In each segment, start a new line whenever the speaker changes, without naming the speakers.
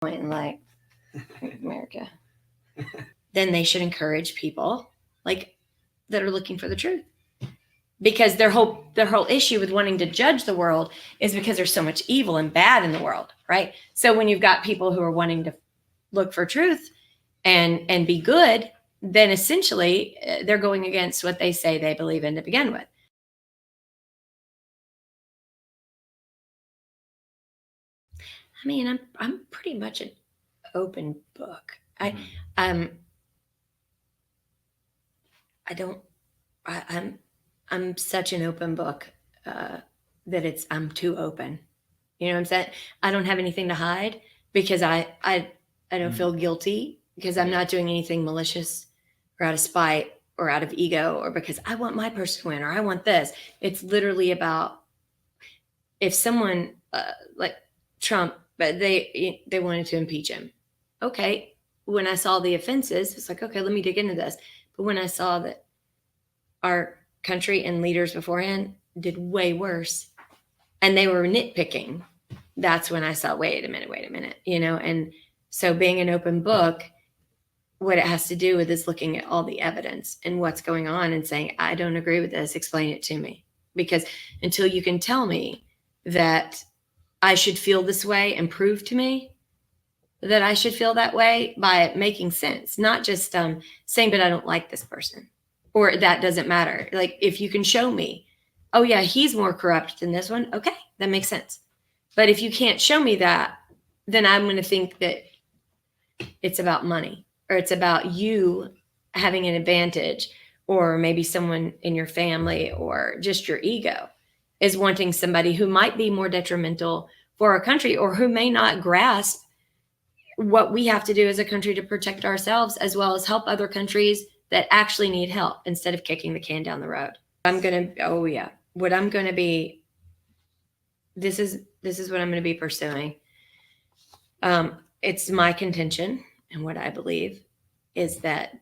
point in like America, then they should encourage people like that are looking for the truth. Because their whole issue with wanting to judge the world is because there's so much evil and bad in the world, right? So when you've got people who are wanting to look for truth and be good, then essentially they're going against what they say they believe in to begin with. I mean, I'm pretty much an open book. I don't. I'm such an open book that I'm too open. You know what I'm saying? I don't have anything to hide because I don't feel guilty because I'm not doing anything malicious or out of spite or out of ego or because I want my person to win or I want this. It's literally about if someone like Trump, but they wanted to impeach him. Okay, when I saw the offenses, it's like, okay, let me dig into this. But when I saw that our country and leaders beforehand did way worse and they were nitpicking, that's when I saw, wait a minute, you know? And so being an open book, what it has to do with is looking at all the evidence and what's going on and saying, I don't agree with this, explain it to me. Because until you can tell me that I should feel this way and prove to me that I should feel that way by making sense, not just saying, but I don't like this person or that doesn't matter. Like if you can show me, oh yeah, he's more corrupt than this one. Okay, that makes sense. But if you can't show me that, then I'm going to think that it's about money or it's about you having an advantage or maybe someone in your family or just your ego is wanting somebody who might be more detrimental for our country or who may not grasp what we have to do as a country to protect ourselves as well as help other countries that actually need help instead of kicking the can down the road. What I'm going to be, this is what I'm going to be pursuing. It's my contention and what I believe is that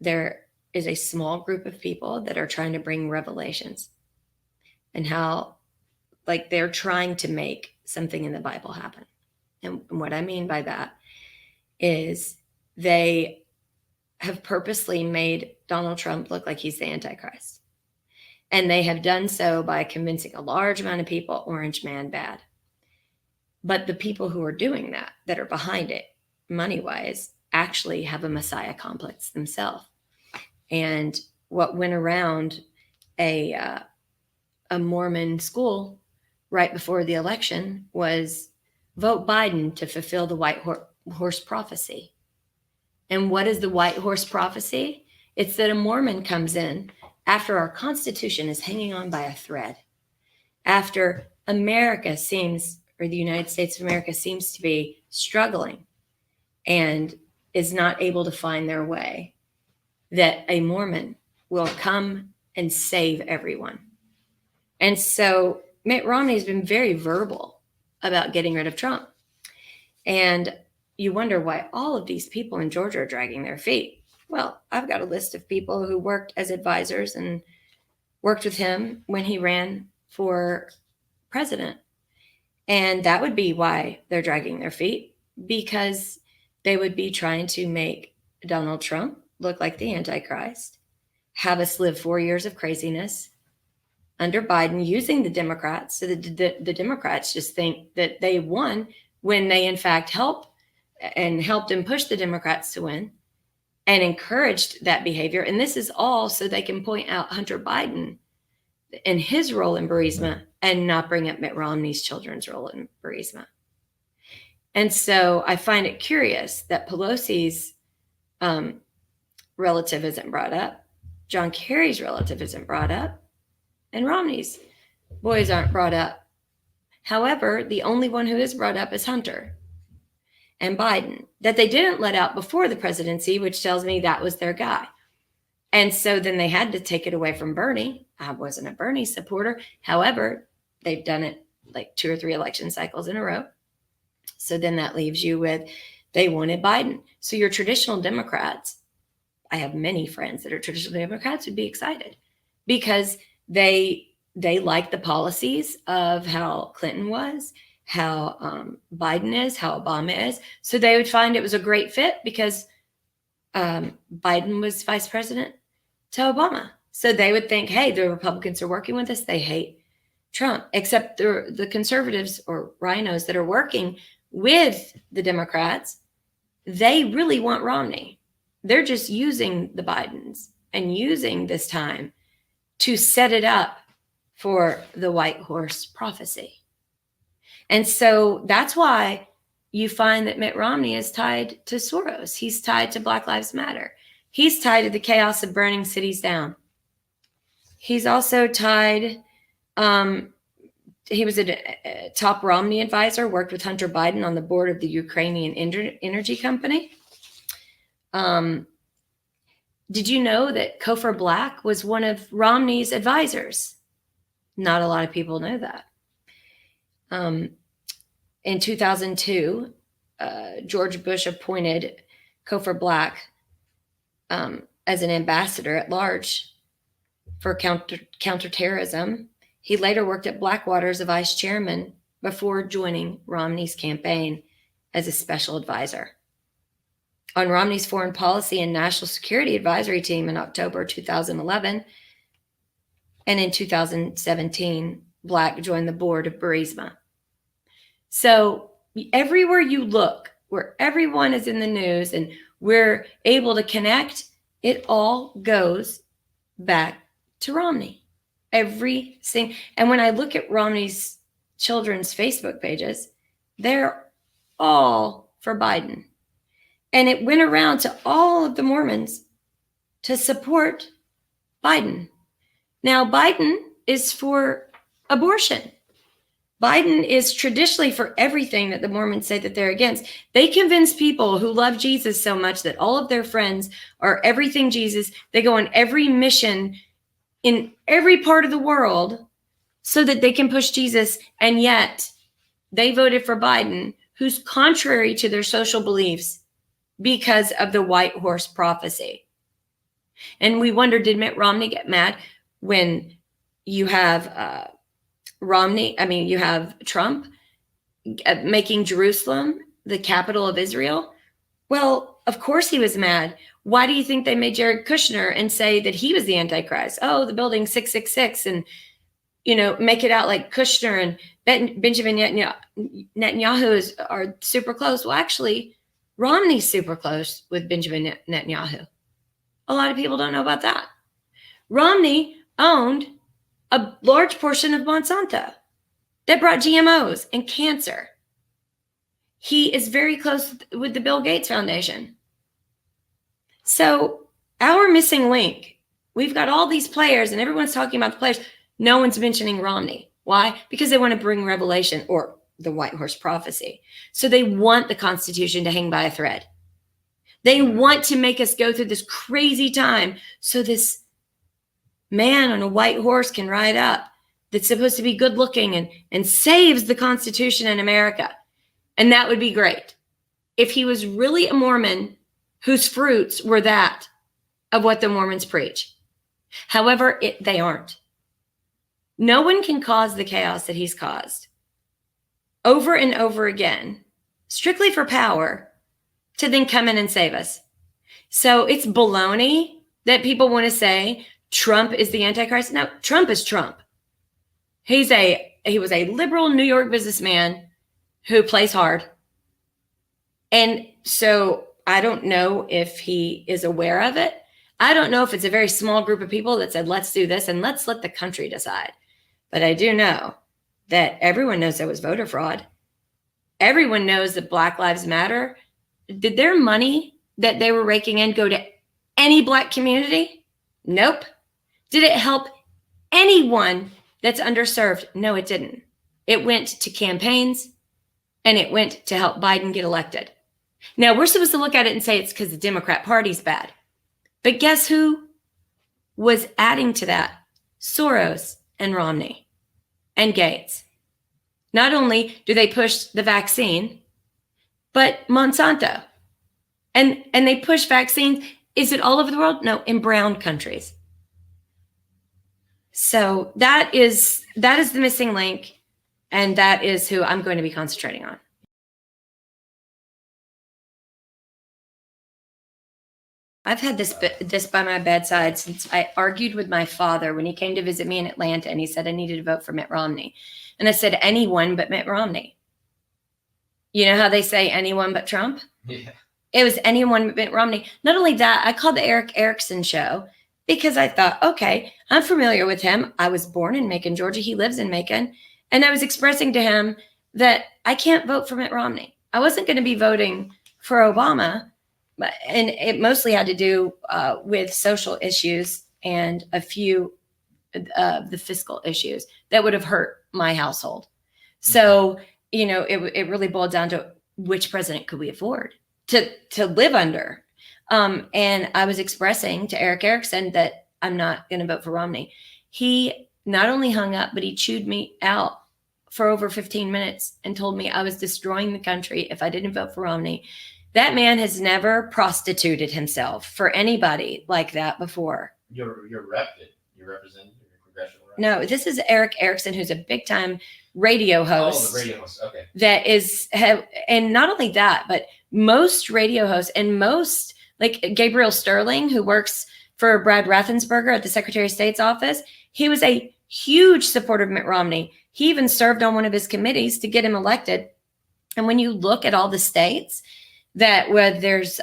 there is a small group of people that are trying to bring revelations and how like they're trying to make something in the Bible happen. And what I mean by that is they have purposely made Donald Trump look like he's the Antichrist. And they have done so by convincing a large amount of people, orange man bad. But the people who are doing that are behind it, money-wise, actually have a Messiah complex themselves. And what went around a Mormon school right before the election was vote Biden to fulfill the white horse prophecy. And what is the white horse prophecy? It's that a Mormon comes in after our Constitution is hanging on by a thread, after America seems, or the United States of America seems to be struggling and is not able to find their way, that a Mormon will come and save everyone. And so Mitt Romney's been very verbal about getting rid of Trump. And you wonder why all of these people in Georgia are dragging their feet. Well, I've got a list of people who worked as advisors and worked with him when he ran for president. And that would be why they're dragging their feet, because they would be trying to make Donald Trump look like the Antichrist, have us live 4 years of craziness under Biden using the Democrats. So the Democrats just think that they won when they in fact helped and pushed the Democrats to win and encouraged that behavior. And this is all so they can point out Hunter Biden and his role in Burisma and not bring up Mitt Romney's children's role in Burisma. And so I find it curious that Pelosi's relative isn't brought up, John Kerry's relative isn't brought up, and Romney's boys aren't brought up. However, the only one who is brought up is Hunter and Biden, that they didn't let out before the presidency, which tells me that was their guy. And so then they had to take it away from Bernie. I wasn't a Bernie supporter. However, they've done it like 2 or 3 election cycles in a row. So then that leaves you with, they wanted Biden. So your traditional Democrats, I have many friends that are traditional Democrats, would be excited because they like the policies of how Clinton was, how Biden is, how Obama is. So they would find it was a great fit because Biden was vice president to Obama. So they would think, hey, the Republicans are working with us. They hate Trump, except the conservatives or rhinos that are working with the Democrats, they really want Romney. They're just using the Bidens and using this time to set it up for the white horse prophecy. And so that's why you find that Mitt Romney is tied to Soros. He's tied to Black Lives Matter. He's tied to the chaos of burning cities down. He's also tied, he was a top Romney advisor, worked with Hunter Biden on the board of the Ukrainian energy company. Did you know that Cofer Black was one of Romney's advisors? Not a lot of people know that. In 2002, George Bush appointed Cofer Black as an ambassador at large for counterterrorism. He later worked at Blackwater as a vice chairman before joining Romney's campaign as a special advisor. On Romney's foreign policy and national security advisory team in October 2011, and in 2017, Black joined the board of Burisma. So everywhere you look, where everyone is in the news and we're able to connect, it all goes back to Romney. Everything. And when I look at Romney's children's Facebook pages, they're all for Biden. And it went around to all of the Mormons to support Biden. Now, Biden is for abortion. Biden is traditionally for everything that the Mormons say that they're against. They convince people who love Jesus so much that all of their friends are everything Jesus. They go on every mission in every part of the world so that they can push Jesus. And yet they voted for Biden, who's contrary to their social beliefs because of the white horse prophecy. And we wonder, did Mitt Romney get mad when you have you have Trump making Jerusalem the capital of Israel? Well, of course he was mad. Why do you think they made Jared Kushner and say that he was the Antichrist? Oh, the building 666, and make it out like Kushner and Benjamin Netanyahu are super close. Well, actually, Romney's super close with Benjamin Netanyahu. A lot of people don't know about that. Romney owned a large portion of Monsanto that brought GMOs and cancer. He is very close with the Bill Gates Foundation. So our missing link, we've got all these players and everyone's talking about the players. No one's mentioning Romney. Why? Because they want to bring revelation or the white horse prophecy. So they want the Constitution to hang by a thread. They want to make us go through this crazy time so this man on a white horse can ride up that's supposed to be good looking and saves the Constitution in America. And that would be great. If he was really a Mormon whose fruits were that of what the Mormons preach. However, they aren't. No one can cause the chaos that he's caused over and over again, strictly for power, to then come in and save us. So it's baloney that people want to say Trump is the Antichrist. No, Trump is Trump. He was a liberal New York businessman who plays hard. And so I don't know if he is aware of it. I don't know if it's a very small group of people that said, let's do this and let's let the country decide. But I do know that everyone knows there was voter fraud. Everyone knows that Black Lives Matter. Did their money that they were raking in go to any Black community? Nope. Did it help anyone that's underserved? No, it didn't. It went to campaigns and it went to help Biden get elected. Now, we're supposed to look at it and say it's because the Democrat Party's bad. But guess who was adding to that? Soros and Romney and Gates. Not only do they push the vaccine, but Monsanto. And they push vaccines. Is it all over the world? No, in brown countries. So that is the missing link. And that is who I'm going to be concentrating on. I've had this by my bedside since I argued with my father when he came to visit me in Atlanta, and he said I needed to vote for Mitt Romney. And I said, anyone but Mitt Romney. You know how they say anyone but Trump?
Yeah.
It was anyone but Mitt Romney. Not only that, I called the Eric Erickson show because I thought, okay, I'm familiar with him. I was born in Macon, Georgia. He lives in Macon. And I was expressing to him that I can't vote for Mitt Romney. I wasn't going to be voting for Obama. And it mostly had to do with social issues and a few of the fiscal issues that would have hurt my household. So, it really boiled down to which president could we afford to live under. And I was expressing to Eric Erickson that I'm not going to vote for Romney. He not only hung up, but he chewed me out for over 15 minutes and told me I was destroying the country if I didn't vote for Romney. That man has never prostituted himself for anybody like that before.
You're representing your congressional rep?
No, this is Eric Erickson, who's a big time radio host.
Oh, the radio host. Okay.
That is, and not only that, but most radio hosts and most, like Gabriel Sterling, who works for Brad Raffensperger at the Secretary of State's office, he was a huge supporter of Mitt Romney. He even served on one of his committees to get him elected. And when you look at all the states that where there's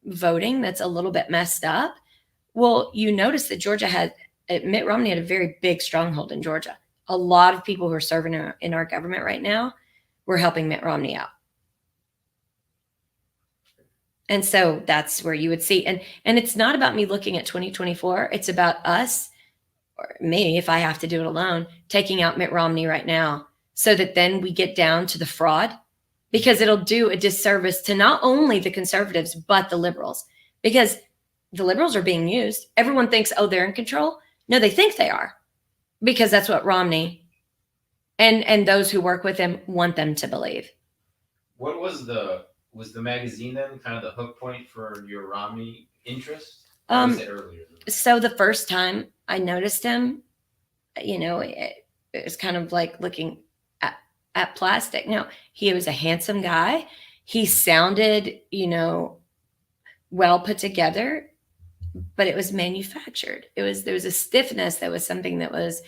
voting that's a little bit messed up, well, you notice that Georgia had, Mitt Romney had a very big stronghold in Georgia. A lot of people who are serving in our government right now were helping Mitt Romney out. And so that's where you would see. And it's not about me looking at 2024. It's about us, or me, if I have to do it alone, taking out Mitt Romney right now so that then we get down to the fraud, because it'll do a disservice to not only the conservatives, but the liberals, because the liberals are being used. Everyone thinks, oh, they're in control. No, they think they are, because that's what Romney and those who work with him want them to believe.
What was the magazine then kind of the hook point for your Romney interest? Or was it earlier?
So the first time I noticed him, it was kind of like looking at plastic. No, he was a handsome guy. He sounded, well put together, but it was manufactured. There was a stiffness that was something that was,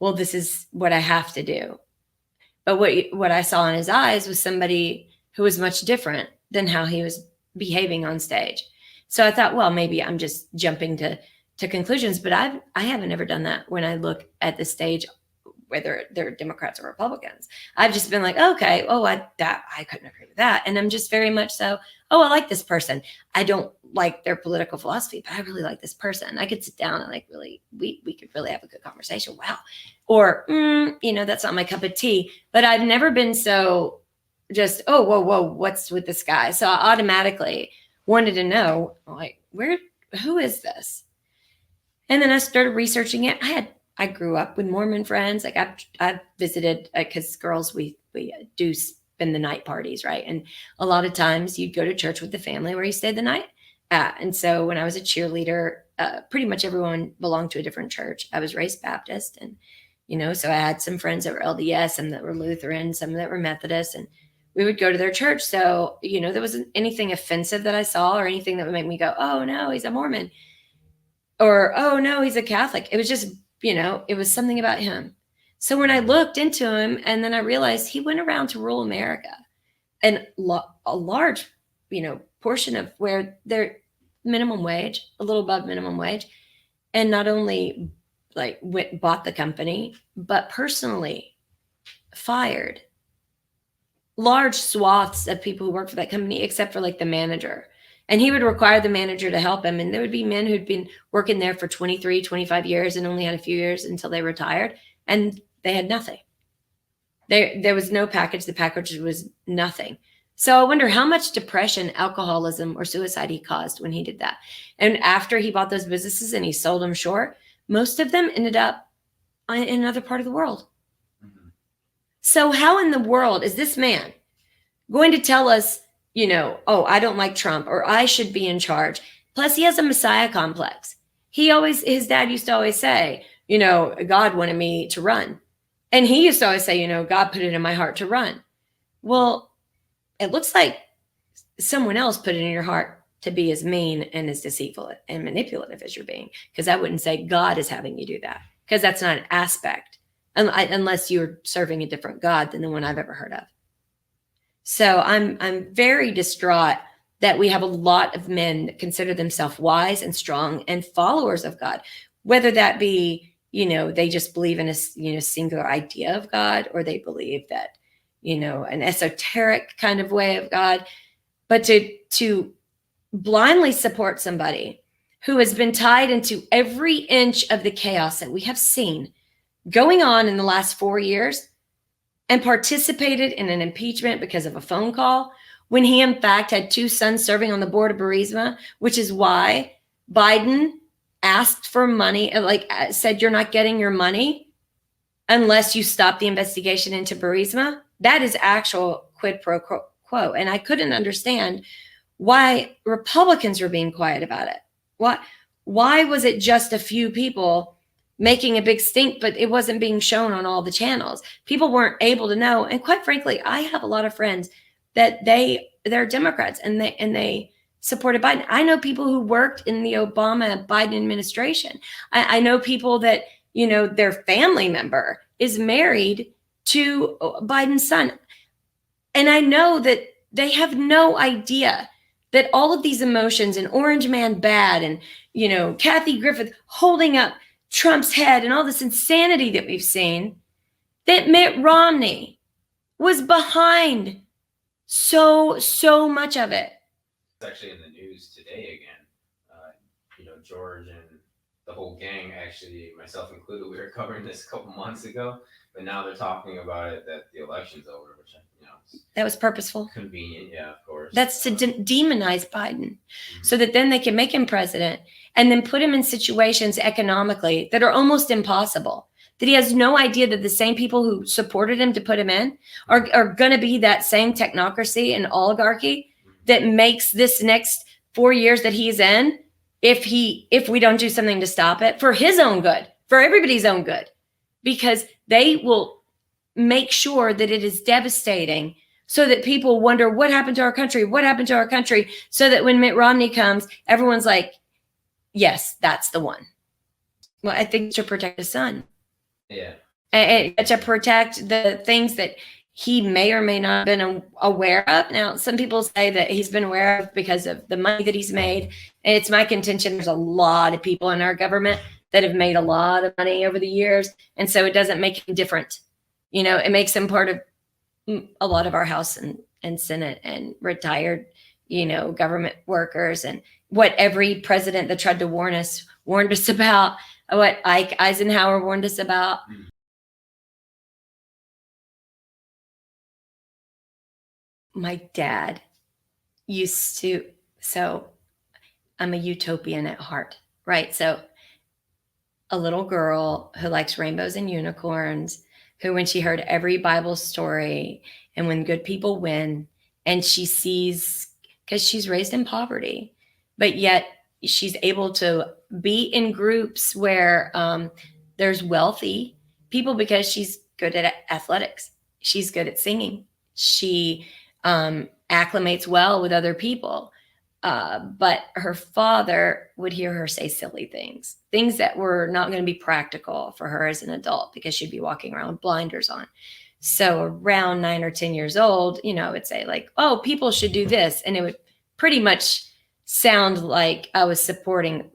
well, this is what I have to do. But what I saw in his eyes was somebody who was much different than how he was behaving on stage. So I thought, well, maybe I'm just jumping to conclusions, but I haven't ever done that when I look at the stage, whether they're Democrats or Republicans. I've just been like, okay, I couldn't agree with that. And I'm just very much so, I like this person. I don't like their political philosophy, but I really like this person. I could sit down and we could really have a good conversation. Wow. Or, that's not my cup of tea, but I've never been so just, whoa, what's with this guy? So I automatically wanted to know, who is this? And then I started researching it. I grew up with Mormon friends. Like I've visited, because girls, we do spend the night parties, right? And a lot of times you'd go to church with the family where you stayed the night. And so when I was a cheerleader, pretty much everyone belonged to a different church. I was raised Baptist, and so I had some friends that were LDS, some that were Lutheran, some that were Methodist, and we would go to their church. So there wasn't anything offensive that I saw or anything that would make me go, oh no, he's a Mormon, or oh no, he's a Catholic. It was just it was something about him. So when I looked into him, and then I realized he went around to rural America, and a large, portion of where they're minimum wage, a little above minimum wage, and not only bought the company, but personally fired large swaths of people who worked for that company, except for the manager. And he would require the manager to help him. And there would be men who'd been working there for 23, 25 years and only had a few years until they retired. And they had nothing. There was no package. The package was nothing. So I wonder how much depression, alcoholism, or suicide he caused when he did that. And after he bought those businesses and he sold them short, most of them ended up in another part of the world. Mm-hmm. So how in the world is this man going to tell us, I don't like Trump, or I should be in charge? Plus, he has a Messiah complex. His dad used to always say, God wanted me to run. And he used to always say, God put it in my heart to run. Well, it looks like someone else put it in your heart to be as mean and as deceitful and manipulative as you're being, because I wouldn't say God is having you do that, because that's not an aspect, unless you're serving a different God than the one I've ever heard of. So I'm very distraught that we have a lot of men that consider themselves wise and strong and followers of God, whether that be, they just believe in a, singular idea of God, or they believe that, an esoteric kind of way of God. But to blindly support somebody who has been tied into every inch of the chaos that we have seen going on in the last 4 years, and participated in an impeachment because of a phone call, when he in fact had 2 sons serving on the board of Burisma, which is why Biden asked for money, said, you're not getting your money unless you stop the investigation into Burisma. That is actual quid pro quo. And I couldn't understand why Republicans were being quiet about it. Why was it just a few people making a big stink, but it wasn't being shown on all the channels? People weren't able to know. And quite frankly, I have a lot of friends that they're Democrats and they supported Biden. I know people who worked in the Obama Biden administration. I know people that, their family member is married to Biden's son. And I know that they have no idea that all of these emotions, and Orange Man bad, and, Kathy Griffith holding up Trump's head, and all this insanity that we've seen, that Mitt Romney was behind so much of it.
It's actually in the news today again. George and the whole gang, actually, myself included, we were covering this a couple months ago, but now they're talking about it, that the election's over, which,
that was purposeful.
Convenient, yeah, of course.
That's to demonize Biden, so that then they can make him president and then put him in situations economically that are almost impossible, that he has no idea that the same people who supported him to put him in are going to be that same technocracy and oligarchy that makes this next 4 years that he's in, if we don't do something to stop it, for his own good, for everybody's own good, because they will make sure that it is devastating, so that people wonder, what happened to our country? What happened to our country? So that when Mitt Romney comes, everyone's like, yes, that's the one. Well, I think to protect his son.
Yeah.
And to protect the things that he may or may not have been aware of. Now, some people say that he's been aware of because of the money that he's made. And it's my contention, there's a lot of people in our government that have made a lot of money over the years. And so it doesn't make him different. It makes him part of a lot of our House and Senate and retired, government workers, and what every president that tried to warned us about, what Ike Eisenhower warned us about. My dad used to, so I'm a utopian at heart, right? So a little girl who likes rainbows and unicorns, who, when she heard every Bible story and when good people win, and she sees, because she's raised in poverty, but yet she's able to be in groups where there's wealthy people, because she's good at athletics. She's good at singing. She acclimates well with other people. But her father would hear her say silly things that were not going to be practical for her as an adult, because she'd be walking around with blinders on. So around 9 or 10 years old, I would say, like, oh, people should do this. And it would pretty much sound like I was supporting,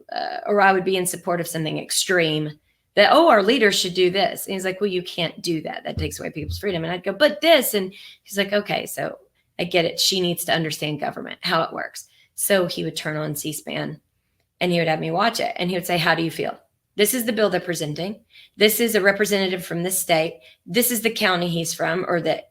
or I would be in support of something extreme, that, oh, our leaders should do this. And he's like, well, you can't do that. That takes away people's freedom. And I'd go, but this. And he's like, okay, so I get it. She needs to understand government, how it works. So he would turn on C-SPAN and he would have me watch it. And he would say, how do you feel? This is the bill they're presenting. This is a representative from this state. This is the county he's from, or the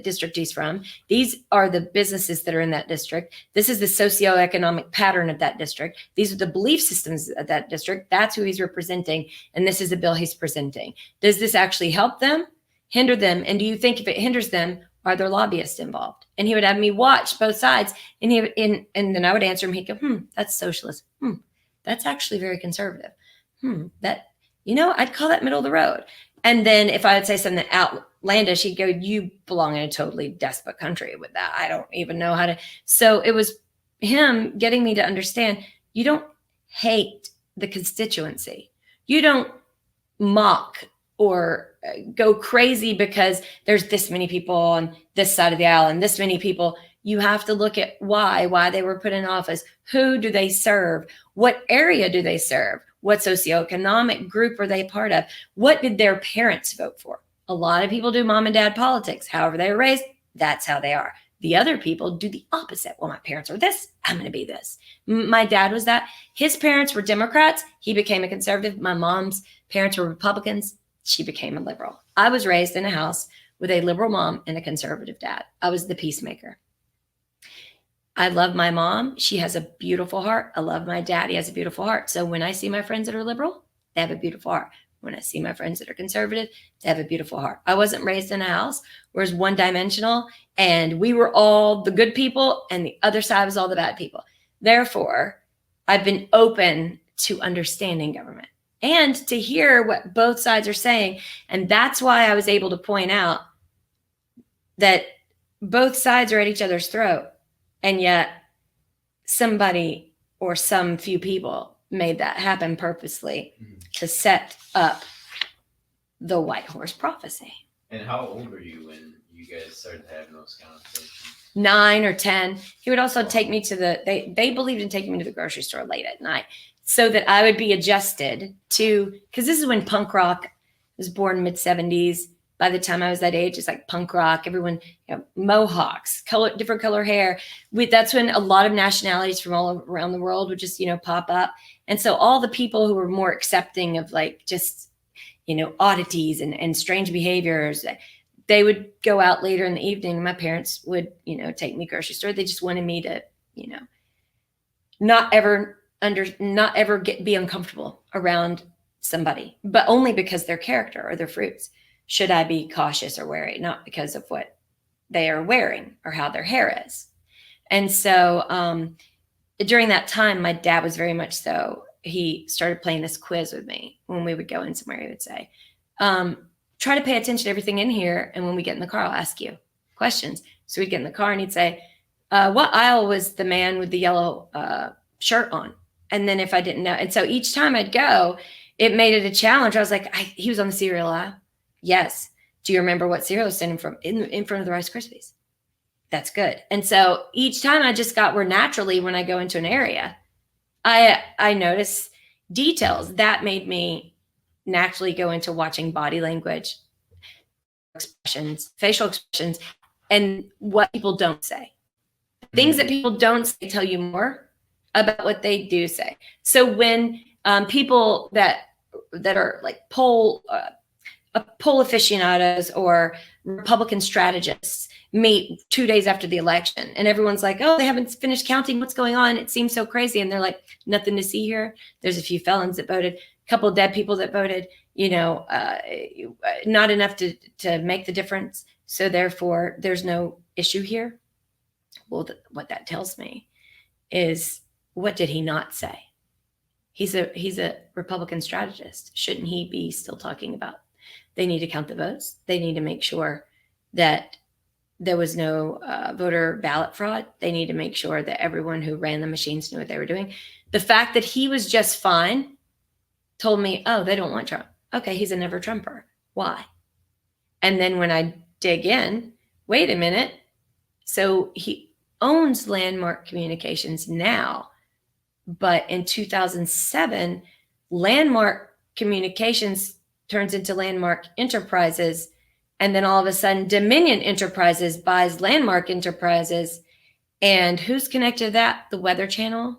district he's from. These are the businesses that are in that district. This is the socioeconomic pattern of that district. These are the belief systems of that district. That's who he's representing. And this is the bill he's presenting. Does this actually help them, hinder them? And do you think if it hinders them, are there lobbyists involved? And he would have me watch both sides, and and then I would answer him. He'd go, that's socialist. That's actually very conservative. That, I'd call that middle of the road. And then if I would say something outlandish, he'd go, "You belong in a totally despot country with that. I don't even know how to." So it was him getting me to understand you don't hate the constituency. You don't mock or go crazy because there's this many people on this side of the aisle and this many people. You have to look at why they were put in office. Who do they serve? What area do they serve? What socioeconomic group are they part of? What did their parents vote for? A lot of people do mom and dad politics. However they were raised, that's how they are. The other people do the opposite. Well, my parents are this, I'm going to be this. My dad was that. His parents were Democrats. He became a conservative. My mom's parents were Republicans. She became a liberal. I was raised in a house with a liberal mom and a conservative dad. I was the peacemaker. I love my mom. She has a beautiful heart. I love my dad. He has a beautiful heart. So when I see my friends that are liberal, they have a beautiful heart. When I see my friends that are conservative, they have a beautiful heart. I wasn't raised in a house where it's one dimensional and we were all the good people and the other side was all the bad people. Therefore, I've been open to understanding government and to hear what both sides are saying. And that's why I was able to point out that both sides are at each other's throat. And yet somebody or some few people made that happen purposely to set up the white horse prophecy.
And how old were you when you guys started having those conversations?
9 or 10. He would also take me to they believed in taking me to the grocery store late at night so that I would be adjusted to, because this is when punk rock was born, mid-70s. By the time I was that age, it's like punk rock, everyone, mohawks, different color hair. That's when a lot of nationalities from all around the world would just, pop up. And so all the people who were more accepting of like just, oddities and strange behaviors, they would go out later in the evening. My parents would, take me grocery store. They just wanted me to, not ever be uncomfortable around somebody, but only because their character or their fruits. Should I be cautious or wary? Not because of what they are wearing or how their hair is. And so during that time, my dad was very much so. He started playing this quiz with me when we would go in somewhere. He would say, try to pay attention to everything in here. And when we get in the car, I'll ask you questions. So we'd get in the car and he'd say, what aisle was the man with the yellow shirt on? And then if I didn't know. And so each time I'd go, it made it a challenge. I was like, he was on the cereal aisle. Yes. Do you remember what cereal was standing from in front of the Rice Krispies? That's good. And so each time I just got where naturally when I go into an area, I notice details that made me naturally go into watching body language, expressions, facial expressions, and what people don't say. Things that people don't say tell you more about what they do say. So when people that are like poll aficionados or Republican strategists meet 2 days after the election and everyone's like, oh, they haven't finished counting. What's going on? It seems so crazy. And they're like, nothing to see here. There's a few felons that voted, a couple of dead people that voted, not enough to make the difference. So therefore there's no issue here. Well, what that tells me is, what did he not say? He's a Republican strategist. Shouldn't he be still talking about they need to count the votes? They need to make sure that there was no voter ballot fraud. They need to make sure that everyone who ran the machines knew what they were doing. The fact that he was just fine told me, oh, they don't want Trump. Okay, he's a never Trumper. Why? And then when I dig in, wait a minute. So he owns Landmark Communications now. But in 2007, Landmark Communications turns into Landmark Enterprises. And then all of a sudden, Dominion Enterprises buys Landmark Enterprises. And who's connected to that? The Weather Channel,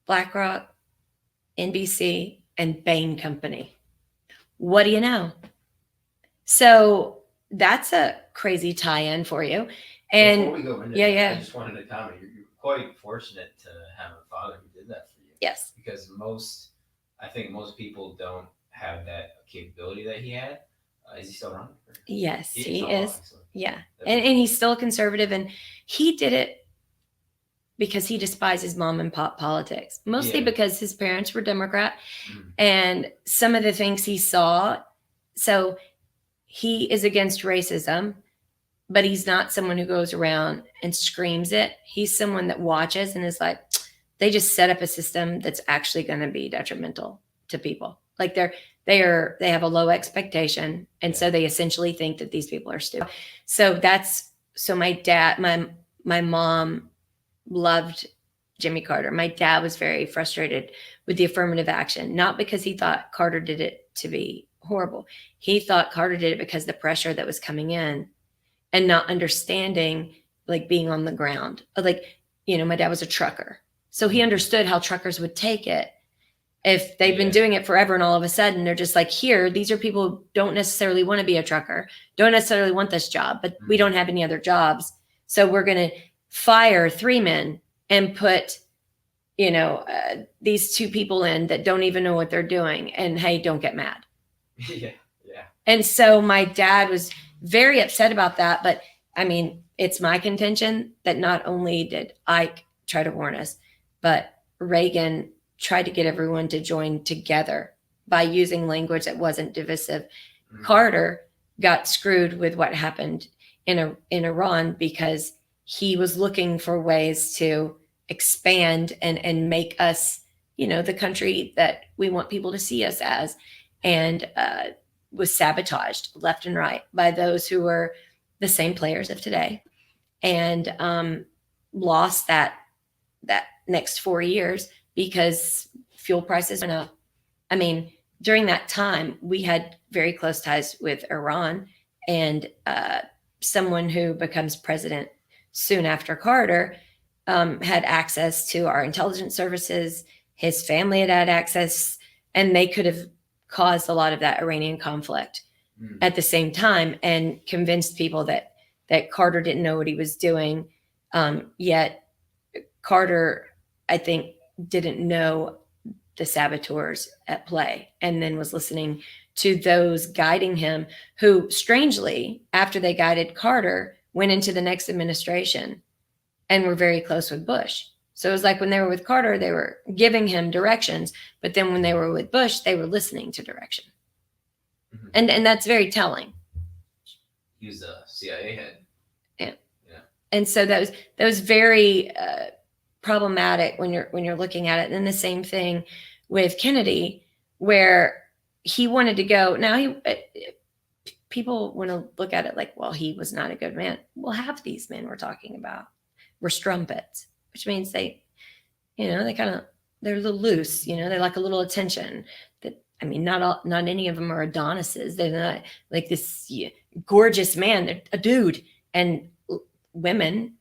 BlackRock, NBC, and Bain Company. What do you know? So that's a crazy tie-in for you. And
before we go into
yeah.
I just wanted to comment. You're quite fortunate to have a father who did that for you.
Yes.
Because I think most people don't have that capability that he had. Is he still around?
Yes, he is.
Excellent.
Yeah. And he's still a conservative, and he did it because he despises mom and pop politics, mostly because his parents were Democrat. Mm-hmm. And some of the things he saw So he is against racism, but he's not someone who goes around and screams it. He's someone that watches and is like, they just set up a system that's actually going to be detrimental to people. Like they have a low expectation, and so they essentially think that these people are stupid. So my mom loved Jimmy Carter. My dad was very frustrated with the affirmative action, not because he thought Carter did it to be horrible. He thought Carter did it because the pressure that was coming in and not understanding, like being on the ground. Like, my dad was a trucker. So he understood how truckers would take it if they've been doing it forever, and all of a sudden they're just like, here, these are people who don't necessarily want to be a trucker, don't necessarily want this job, but we don't have any other jobs. So we're going to fire 3 men and put, these 2 people in that don't even know what they're doing. And hey, don't get mad.
Yeah.
And so my dad was very upset about that. But I mean, it's my contention that not only did Ike try to warn us, but Reagan tried to get everyone to join together by using language that wasn't divisive. Mm-hmm. Carter got screwed with what happened in Iran because he was looking for ways to expand and make us, the country that we want people to see us as, and was sabotaged left and right by those who were the same players of today, and lost that next 4 years because fuel prices went up. I mean, during that time, we had very close ties with Iran, and someone who becomes president soon after Carter had access to our intelligence services. His family had access, and they could have caused a lot of that Iranian conflict at the same time and convinced people that Carter didn't know what he was doing. Yet Carter, I think, didn't know the saboteurs at play, and then was listening to those guiding him, who strangely, after they guided Carter, went into the next administration and were very close with Bush. So it was like when they were with Carter, they were giving him directions, but then when they were with Bush, they were listening to direction. Mm-hmm. And that's very telling.
He was a CIA head.
Yeah. And so that was very problematic when you're looking at it. And then the same thing with Kennedy, where he wanted to go. Now people want to look at it like, well, he was not a good man. Well, half these men we're talking about were strumpets, which means they're a little loose, they like a little attention. That, I mean, not any of them are Adonises. They're not like this gorgeous man. They're a dude. And women,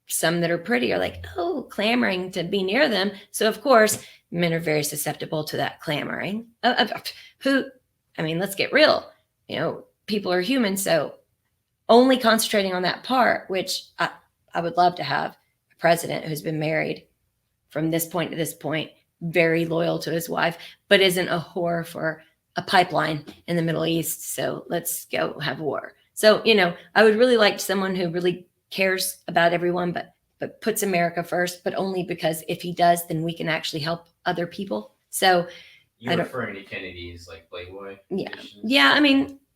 some that are pretty, are like, oh, clamoring to be near them. So of course, men are very susceptible to that clamoring. Let's get real. People are human. So only concentrating on that part, which I would love to have a president who's been married from this point to this point, very loyal to his wife, but isn't a whore for a pipeline in the Middle East. So let's go have war. So, I would really like someone who really cares about everyone, but puts America first, but only because if he does, then we can actually help other people. So
you're referring to Kennedy's like Playboy?
Yeah. Editions? Yeah.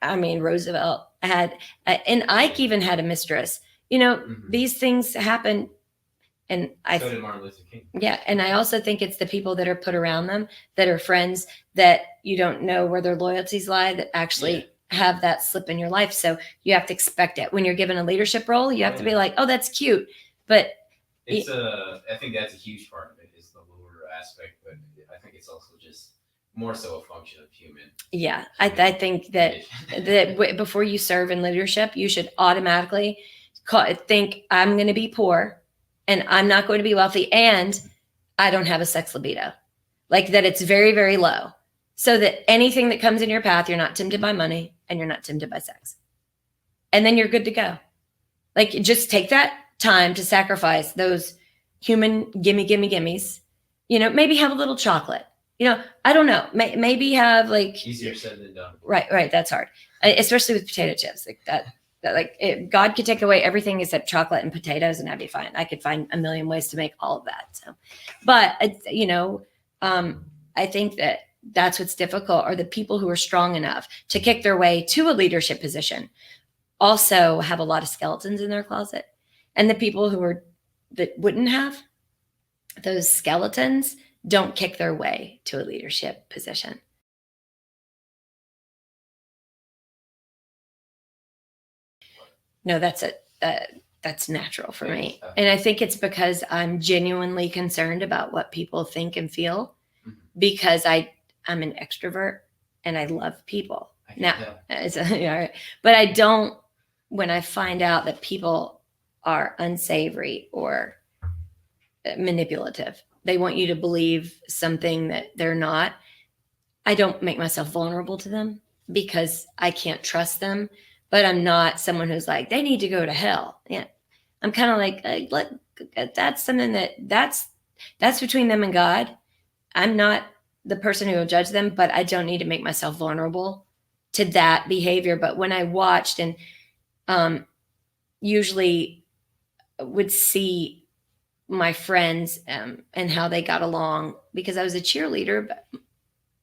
I mean, Roosevelt had, and Ike even had a mistress. These things happen. And
so did Martin Luther King.
Yeah. And I also think it's the people that are put around them, that are friends, that you don't know where their loyalties lie, that actually have that slip in your life. So you have to expect it. When you're given a leadership role, you have to be like, oh, that's cute. But
I think that's a huge part of it, is the lure aspect, but I think it's also just more so a function of human.
Yeah. I think that before you serve in leadership, you should automatically think, I'm going to be poor, and I'm not going to be wealthy, and I don't have a sex libido. Like that, it's very, very low. So that anything that comes in your path, you're not tempted by money and you're not tempted by sex. And then you're good to go. Like, just take that time to sacrifice those human gimmies. Maybe have a little chocolate. I don't know. Maybe have like
easier said than done.
Right. That's hard, especially with potato chips like that. God could take away everything except chocolate and potatoes, and I'd be fine. I could find a million ways to make all of that. So, but I think that that's what's difficult, are the people who are strong enough to kick their way to a leadership position also have a lot of skeletons in their closet. And the people that wouldn't have those skeletons don't kick their way to a leadership position. No, that's it. That's natural for me. And I think it's because I'm genuinely concerned about what people think and feel, because I'm an extrovert and I love people. Now, but I don't, when I find out that people are unsavory or manipulative, they want you to believe something that they're not, I don't make myself vulnerable to them because I can't trust them. But I'm not someone who's like, they need to go to hell. Yeah. I'm kind of like, that's something that's between them and God. I'm not the person who will judge them, but I don't need to make myself vulnerable to that behavior. But when I watched and usually would see my friends and how they got along, because I was a cheerleader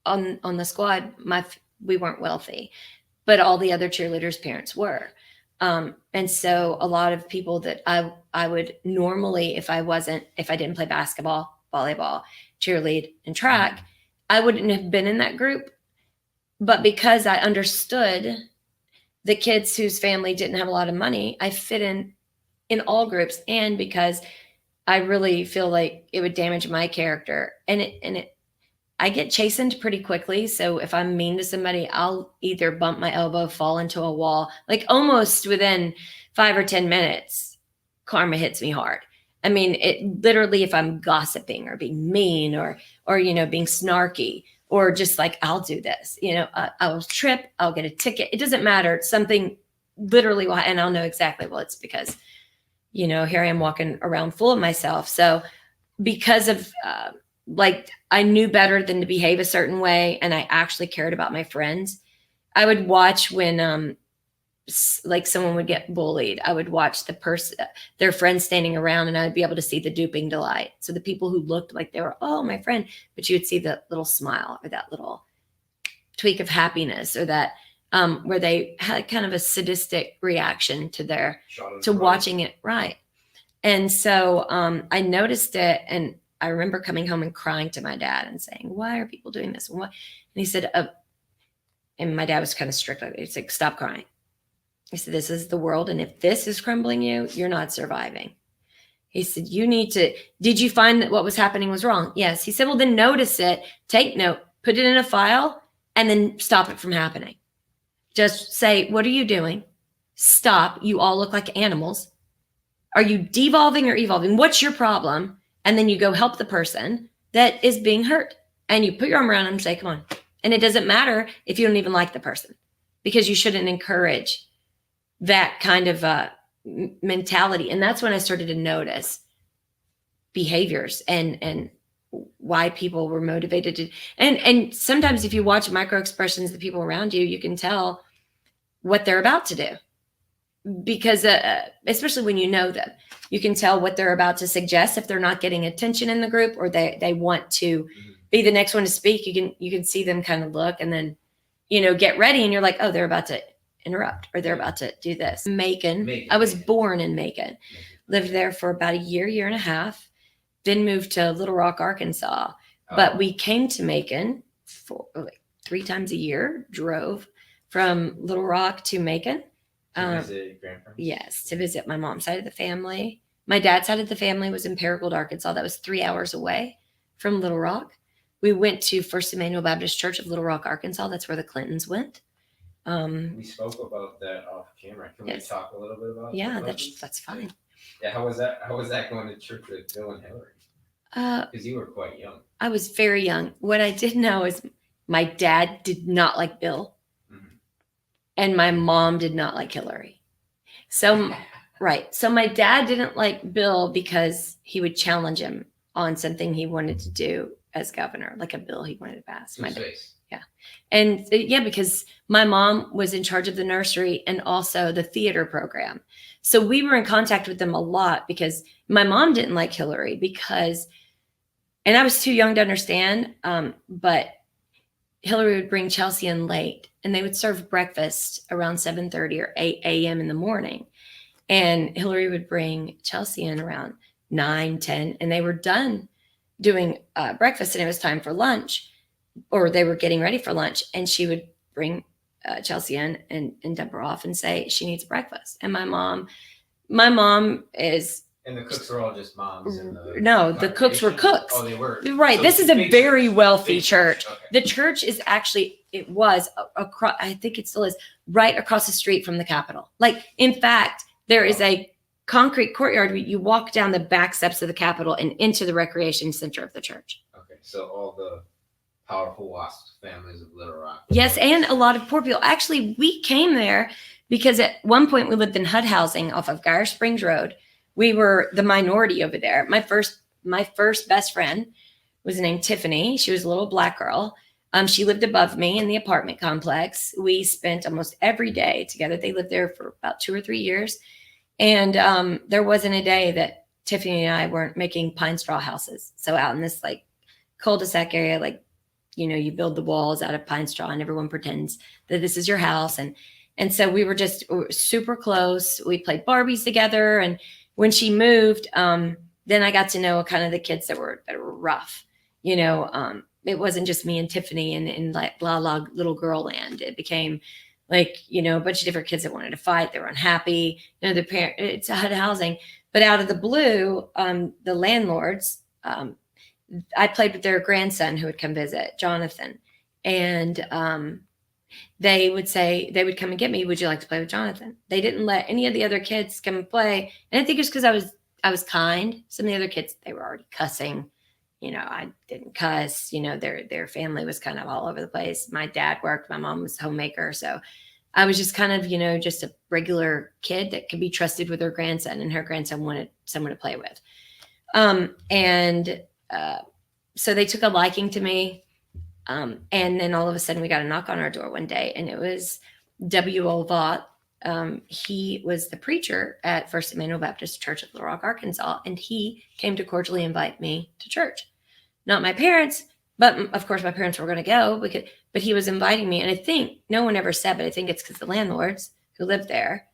on the squad, we weren't wealthy, but all the other cheerleaders' parents were. And so a lot of people that I would normally, if I didn't play basketball, volleyball, cheerlead, and track, I wouldn't have been in that group. But because I understood the kids whose family didn't have a lot of money, I fit in all groups. And because I really feel like it would damage my character, I get chastened pretty quickly. So if I'm mean to somebody, I'll either bump my elbow, fall into a wall, like almost within 5 or 10 minutes, karma hits me hard. I mean, it literally, if I'm gossiping or being mean or being snarky, or just like, I'll do this, I will trip, I'll get a ticket. It doesn't matter. It's something literally, and I'll know exactly, well, it's because, here I am walking around full of myself. So because of, I knew better than to behave a certain way, and I actually cared about my friends. I would watch when someone would get bullied. I would watch their friends standing around, and I would be able to see the duping delight. So the people who looked like they were, oh, my friend, but you would see the little smile or that little tweak of happiness, or that where they had kind of a sadistic reaction to watching it. Right. And so I noticed it, and I remember coming home and crying to my dad and saying, why are people doing this? And he said, and my dad was kind of strict. He's like, stop crying. He said, this is the world. And if this is crumbling you, you're not surviving. He said, did you find that what was happening was wrong? Yes. He said, well, then notice it, take note, put it in a file, and then stop it from happening. Just say, what are you doing? Stop. You all look like animals. Are you devolving or evolving? What's your problem? And then you go help the person that is being hurt, and you put your arm around them and say, come on. And it doesn't matter if you don't even like the person, because you shouldn't encourage that kind of mentality. And that's when I started to notice behaviors and why people were motivated to, and sometimes if you watch micro expressions of the people around you, you can tell what they're about to do. Because especially when you know them, you can tell what they're about to suggest if they're not getting attention in the group, or they want to be the next one to speak. You can see them kind of look, and then get ready, and you're like, oh, they're about to interrupt, or they're about to do this. Macon. I was born in Macon, lived there for about a year and a half, then moved to Little Rock, Arkansas. But we came to Macon for 3 times a year, drove from Little Rock to Macon.
To visit grandparents?
Yes, to visit my mom's side of the family. My dad's side of the family was in Paragould, Arkansas. That was 3 hours away from Little Rock. We went to First Emmanuel Baptist Church of Little Rock, Arkansas. That's where the Clintons went.
We spoke about that off camera. Can we talk a little bit about that?
Yeah, that's fine.
Yeah, how was that going to church with Bill and Hillary? Because you were quite young.
I was very young. What I did know is my dad did not like Bill. And my mom did not like Hillary. So, right. So my dad didn't like Bill because he would challenge him on something he wanted to do as governor, like a bill he wanted to pass. Yeah. And because my mom was in charge of the nursery and also the theater program. So we were in contact with them a lot, because my mom didn't like Hillary and I was too young to understand. But Hillary would bring Chelsea in late, and they would serve breakfast around 7:30 or 8 a.m. in the morning. And Hillary would bring Chelsea in around 9, 10, and they were done doing breakfast, and it was time for lunch, or they were getting ready for lunch, and she would bring Chelsea in and dump her off and say she needs breakfast. And my mom is.
And the cooks were all just moms.
No, the cooks were cooks.
Oh, they were.
Right.
So
this is a very wealthy
big
church.
Okay.
The church is actually, it was across, I think it still is, right across the street from the Capitol. Like, in fact, there is a concrete courtyard where you walk down the back steps of the Capitol and into the recreation center of the church.
Okay. So all the powerful WASP families of Little Rock.
Yes, and a lot of poor people. Actually, we came there because at one point we lived in HUD housing off of Geyer Springs Road. We were the minority over there. My first best friend was named Tiffany. She was a little black girl. She lived above me in the apartment complex. We spent almost every day together. They lived there for about 2 or 3 years. And there wasn't a day that Tiffany and I weren't making pine straw houses. So out in this like cul-de-sac area, like, you know, you build the walls out of pine straw and everyone pretends that this is your house. And so we were super close. We played Barbies together. And when she moved, then I got to know kind of the kids that were rough. You know, it wasn't just me and Tiffany in like blah, blah, little girl land. It became like, you know, a bunch of different kids that wanted to fight. They were unhappy. You know, it's a HUD housing. But out of the blue, the landlords, I played with their grandson who would come visit, Jonathan. And they would come and get me. Would you like to play with Jonathan? They didn't let any of the other kids come and play. And I think it's because I was kind. Some of the other kids, they were already cussing. You know, I didn't cuss. You know, their family was kind of all over the place. My dad worked. My mom was a homemaker. So I was just kind of, you know, just a regular kid that could be trusted with her grandson. And her grandson wanted someone to play with. So they took a liking to me. And then all of a sudden we got a knock on our door one day, and it was W.O. Vaught. He was the preacher at First Emmanuel Baptist Church of Little Rock, Arkansas, and he came to cordially invite me to church. Not my parents, but of course my parents were going to go, but he was inviting me. And I think no one ever said, but I think it's because the landlords who lived there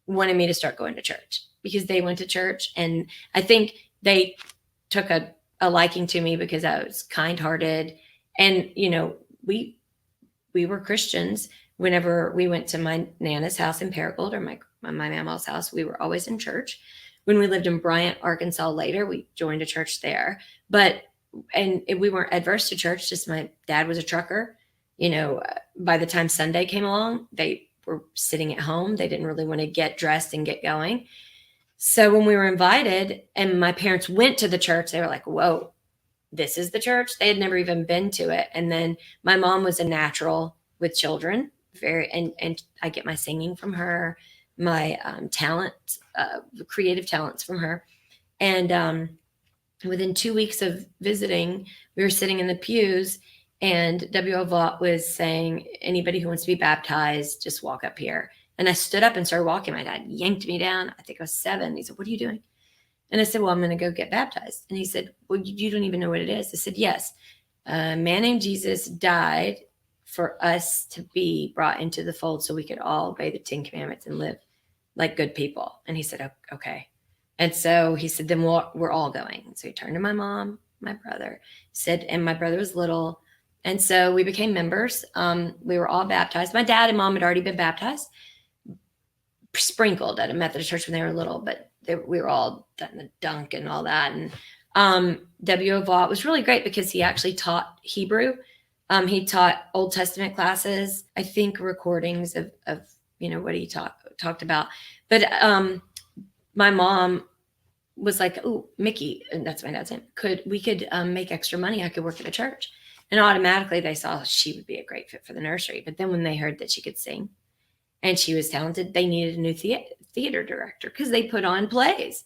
wanted me to start going to church because they went to church. And I think they took a liking to me because I was kind-hearted. And, you know, we were Christians. Whenever we went to my Nana's house in Paragould or my mama's house, we were always in church. When we lived in Bryant, Arkansas later, we joined a church there. And we weren't adverse to church, just my dad was a trucker. You know, by the time Sunday came along, they were sitting at home. They didn't really want to get dressed and get going. So when we were invited and my parents went to the church, they were like, whoa, this is the church. They had never even been to it. And then my mom was a natural with children, and I get my singing from her, my creative talents from her. And within 2 weeks of visiting, we were sitting in the pews, and W.O. Vaught was saying, anybody who wants to be baptized, just walk up here. And I stood up and started walking. My dad yanked me down. I think I was 7. He said, what are you doing? And I said, well, I'm going to go get baptized. And he said, well, you don't even know what it is. I said, yes. A man named Jesus died for us to be brought into the fold so we could all obey the 10 commandments and live like good people. And he said, okay. And so he said, then we're all going. So he turned to my mom, my brother, said, and my brother was little. And so we became members. We were all baptized. My dad and mom had already been baptized, sprinkled at a Methodist church when they were little, but we were all done the dunk and all that. And W.O. Vaught was really great because he actually taught Hebrew. He taught Old Testament classes, I think recordings of you know, what he talked about. But my mom was like, oh, Mickey, and that's my dad's name, we could make extra money. I could work at a church. And automatically they saw she would be a great fit for the nursery. But then when they heard that she could sing and she was talented, they needed a new theater director because they put on plays.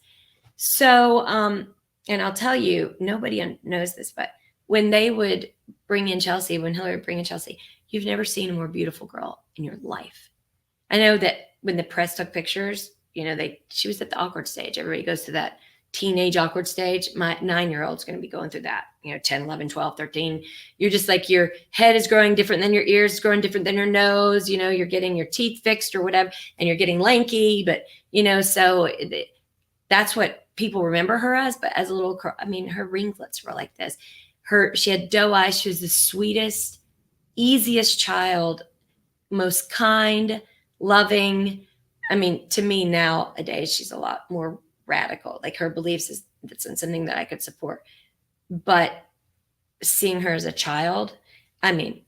So, and I'll tell you, nobody knows this, but when they would bring in Chelsea, when Hillary would bring in Chelsea, you've never seen a more beautiful girl in your life. I know that when the press took pictures, you know, she was at the awkward stage. Everybody goes to that teenage awkward stage. My 9-year-old's going to be going through that, 10, 11, 12, 13. You're just like, your head is growing different than your ears, is growing different than your nose. You're getting your teeth fixed or whatever, and you're getting lanky. But, so that's what people remember her as. But as a little girl, I mean, her ringlets were like this. She had doe eyes. She was the sweetest, easiest child, most kind, loving. I mean, to me nowadays, she's a lot more radical. Like, her beliefs that's something that I could support. But seeing her as a child, I mean,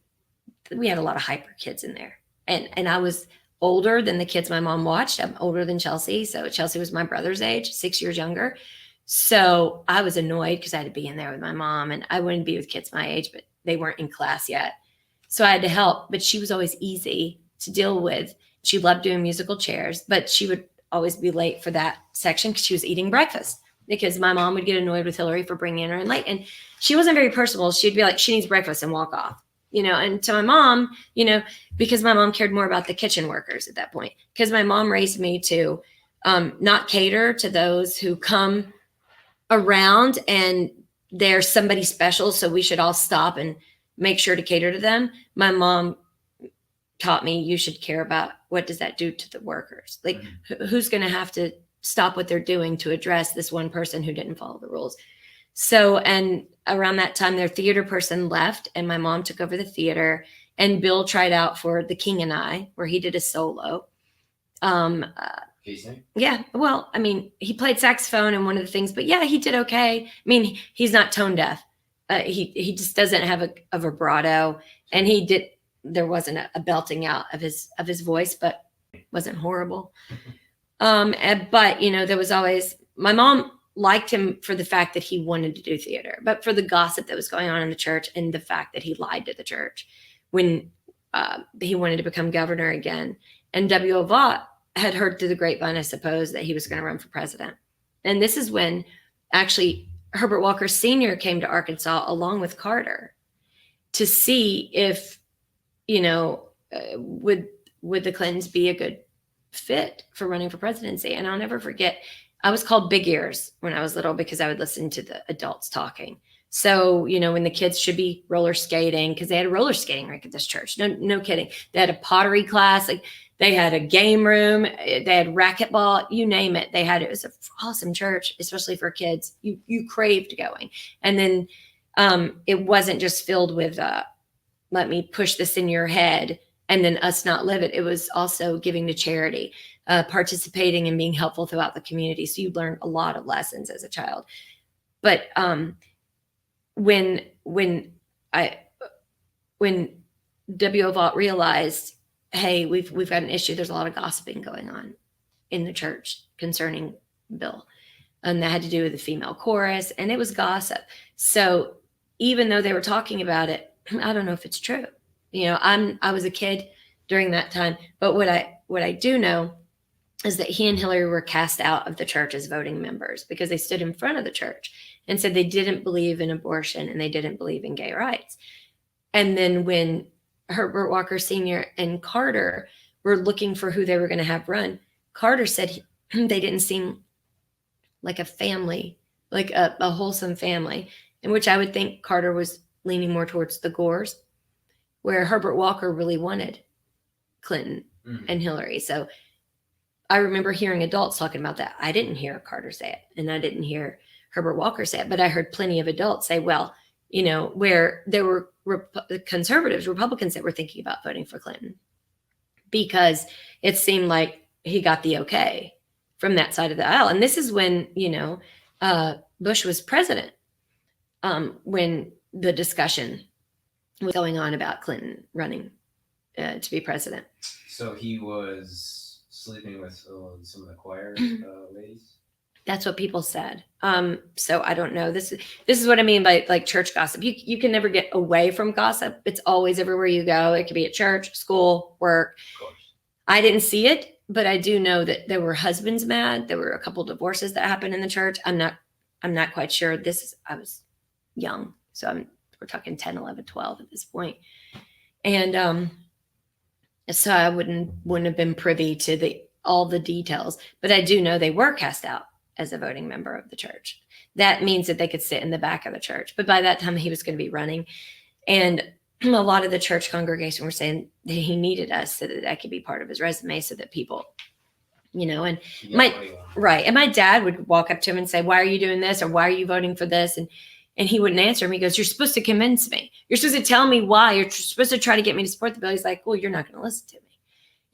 we had a lot of hyper kids in there. And I was older than the kids my mom watched. I'm older than Chelsea. So Chelsea was my brother's age, 6 years younger. So I was annoyed because I had to be in there with my mom, and I wouldn't be with kids my age, but they weren't in class yet. So I had to help, but she was always easy to deal with. She loved doing musical chairs, but she would always be late for that section because she was eating breakfast, because my mom would get annoyed with Hillary for bringing her in late. And she wasn't very personable. She'd be like, she needs breakfast, and walk off, and to my mom, because my mom cared more about the kitchen workers at that point, because my mom raised me to not cater to those who come around and they're somebody special. So we should all stop and make sure to cater to them. My mom taught me, you should care about what does that do to the workers? Like, who's going to have to stop what they're doing to address this one person who didn't follow the rules? So, and around that time, their theater person left, and my mom took over the theater, and Bill tried out for The King and I, where he did a solo. Yeah. Well, I mean, he played saxophone in one of the things, but yeah, he did okay. I mean, he's not tone deaf. He just doesn't have a vibrato, and there wasn't a belting out of his voice, but it wasn't horrible. But there was always, my mom liked him for the fact that he wanted to do theater, but for the gossip that was going on in the church, and the fact that he lied to the church when he wanted to become governor again. And W.O. Vaught had heard through the grapevine, I suppose, that he was going to run for president. And this is when actually Herbert Walker Sr. came to Arkansas along with Carter to see if, would the Clintons be a good fit for running for presidency. And I'll never forget, I was called Big Ears when I was little because I would listen to the adults talking. So, when the kids should be roller skating, because they had a roller skating rink at this church. No kidding. They had a pottery class. Like, they had a game room. They had racquetball, you name it. It was an awesome church, especially for kids. You craved going. And then it wasn't just filled with, let me push this in your head and then us not live it. It was also giving to charity, participating and being helpful throughout the community. So you learn a lot of lessons as a child. But when W.O. Vaught realized, hey, we've got an issue. There's a lot of gossiping going on in the church concerning Bill. And that had to do with the female chorus, and it was gossip. So even though they were talking about it, I don't know if it's true. I was a kid during that time, but what I do know is that he and Hillary were cast out of the church as voting members because they stood in front of the church and said they didn't believe in abortion and they didn't believe in gay rights. And then when Herbert Walker Sr. and Carter were looking for who they were going to have run, Carter said they didn't seem like a family, like a wholesome family, in which I would think Carter was leaning more towards the Gores, where Herbert Walker really wanted Clinton and Hillary. So I remember hearing adults talking about that. I didn't hear Carter say it, and I didn't hear Herbert Walker say it, but I heard plenty of adults say, well, where there were conservatives, Republicans that were thinking about voting for Clinton because it seemed like he got the okay from that side of the aisle. And this is when, Bush was president, when the discussion was going on about Clinton running to be president.
So he was sleeping with some of the choir ladies?
That's what people said. So I don't know. This is what I mean by like church gossip. You can never get away from gossip. It's always everywhere you go. It could be at church, school, work.
Of course.
I didn't see it, but I do know that there were husbands mad. There were a couple of divorces that happened in the church. I'm not quite sure. I was young. So we're talking 10, 11, 12 at this point. And so I wouldn't have been privy to all the details, but I do know they were cast out as a voting member of the church. That means that they could sit in the back of the church. But by that time, he was going to be running. And a lot of the church congregation were saying that he needed us so that that could be part of his resume so that people, and
You get
my,
what you want.
right. And my dad would walk up to him and say, why are you doing this? Or why are you voting for this? And he wouldn't answer him. He goes, you're supposed to convince me. You're supposed to tell me why. You're supposed to try to get me to support the bill. He's like, well, you're not going to listen to me.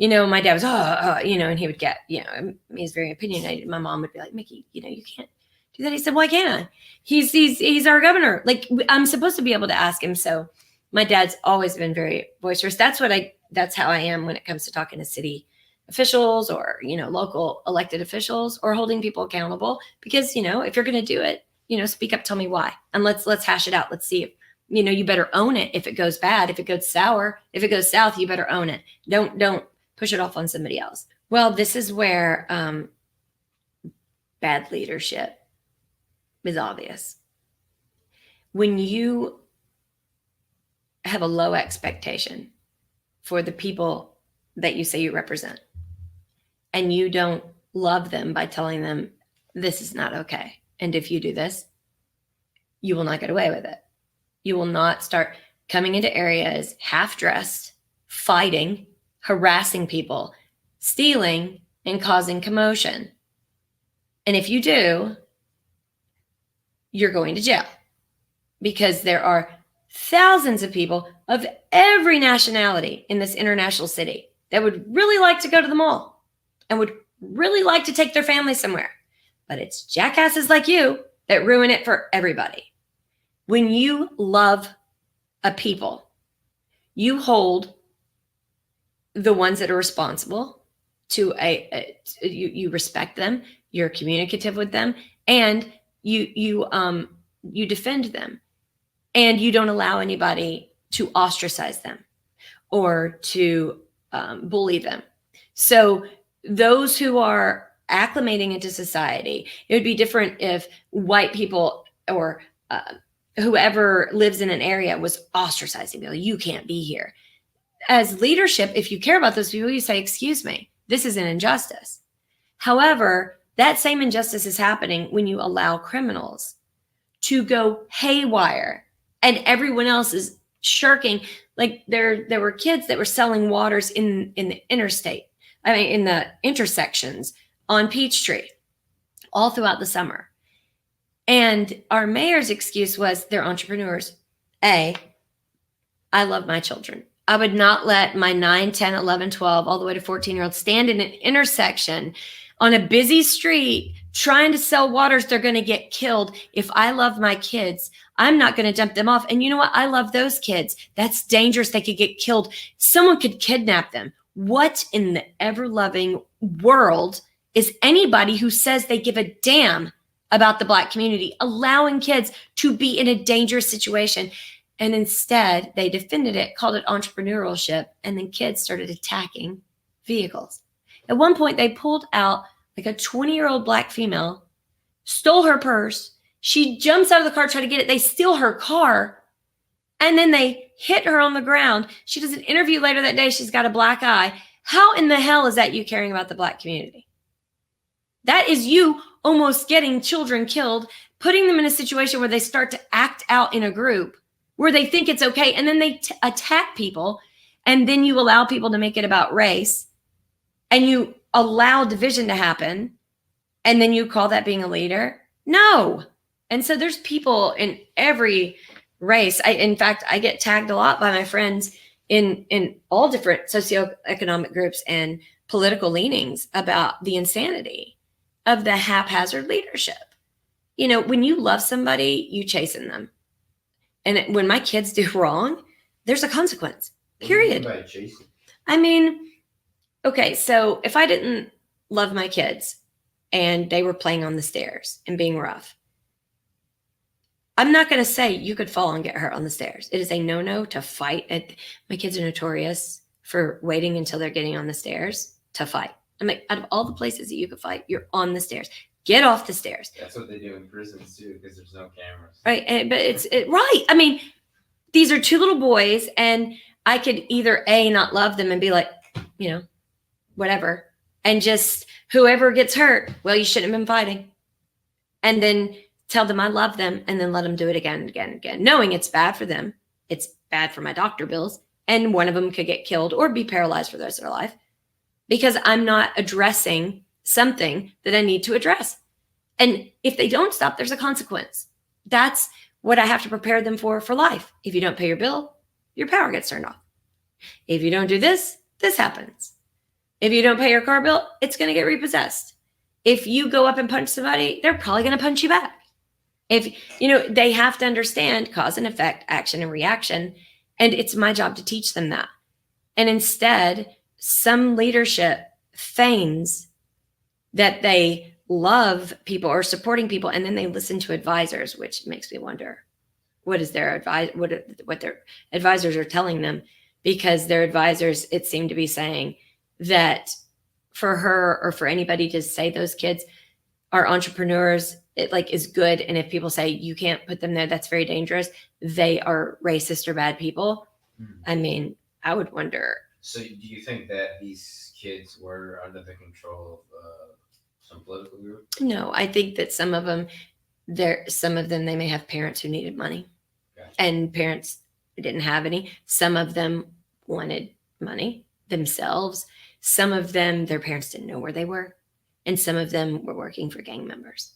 My dad was, and he would get, he's very opinionated. My mom would be like, Mickey, you can't do that. He said, why can't I? He's our governor. Like, I'm supposed to be able to ask him. So my dad's always been very boisterous. That's how I am when it comes to talking to city officials or, local elected officials or holding people accountable. Because, if you're going to do it, speak up, tell me why. And let's hash it out. Let's see if, you better own it. If it goes bad, if it goes sour, if it goes south, you better own it. Don't push it off on somebody else. Well, this is where bad leadership is obvious. When you have a low expectation for the people that you say you represent, and you don't love them by telling them this is not okay. And if you do this, you will not get away with it. You will not start coming into areas half-dressed, fighting, harassing people, stealing, and causing commotion. And if you do, you're going to jail, because there are thousands of people of every nationality in this international city that would really like to go to the mall and would really like to take their family somewhere. But it's jackasses like you that ruin it for everybody. When you love a people, you hold the ones that are responsible to you respect them, you're communicative with them, and you defend them, and you don't allow anybody to ostracize them or to bully them. So those who are acclimating into society, it would be different if white people or whoever lives in an area was ostracizing people. You can't be here. As leadership, if you care about those people, you say, excuse me, this is an injustice. However, that same injustice is happening when you allow criminals to go haywire and everyone else is shirking. Like there were kids that were selling waters in the in the intersections on Peachtree all throughout the summer. And our mayor's excuse was they're entrepreneurs. I love my children. I would not let my 9, 10, 11, 12, all the way to 14-year-olds stand in an intersection on a busy street trying to sell waters. They're going to get killed. If I love my kids, I'm not going to dump them off. And you know what? I love those kids. That's dangerous. They could get killed. Someone could kidnap them. What in the ever-loving world is anybody who says they give a damn about the Black community allowing kids to be in a dangerous situation? And instead, they defended it, called it entrepreneurship, and then kids started attacking vehicles. At one point, they pulled out like a 20-year-old Black female, stole her purse. She jumps out of the car, try to get it. They steal her car, and then they hit her on the ground. She does an interview later that day. She's got a black eye. How in the hell is that you caring about the Black community? That is you almost getting children killed, putting them in a situation where they start to act out in a group where they think it's okay, and then they attack people, and then you allow people to make it about race, and you allow division to happen, and then you call that being a leader? No. And so there's people in every race. In fact, I get tagged a lot by my friends in all different socioeconomic groups and political leanings about the insanity of the haphazard leadership. When you love somebody, you chasten them. And when my kids do wrong, there's a consequence, period.
What do you mean by chasing?
I mean, okay, so if I didn't love my kids and they were playing on the stairs and being rough, I'm not going to say you could fall and get hurt on the stairs. It is a no-no to fight. My kids are notorious for waiting until they're getting on the stairs to fight. I'm like, out of all the places that you could fight, you're on the stairs. Get off the stairs.
That's what they do in prisons too, because there's no cameras.
Right. But it's right. I mean, these are two little boys, and I could either not love them and be like, whatever. And just whoever gets hurt, well, you shouldn't have been fighting. and then tell them I love them and then let them do it again and again and again, knowing it's bad for them. It's bad for my doctor bills. And one of them could get killed or be paralyzed for the rest of their life because I'm not addressing something that I need to address. And if they don't stop, there's a consequence. That's what I have to prepare them for life. If you don't pay your bill, your power gets turned off. If you don't do this, this happens. If you don't pay your car bill, it's going to get repossessed. If you go up and punch somebody, they're probably going to punch you back. If, they have to understand cause and effect, action and reaction. And it's my job to teach them that. And instead, some leadership feigns that they love people or supporting people, and then they listen to advisors, which makes me wonder what their advisors are telling them, because their advisors, it seemed to be saying that for her or for anybody to say those kids are entrepreneurs, it is good. And if people say you can't put them there, that's very dangerous, they are racist or bad people. I mean, I would wonder.
So do you think that these kids were under the control of some political group?
No, I think that some of them, they may have parents who needed money.
Gotcha.
And parents didn't have any. Some of them wanted money themselves. Some of them, their parents didn't know where they were. And some of them were working for gang members.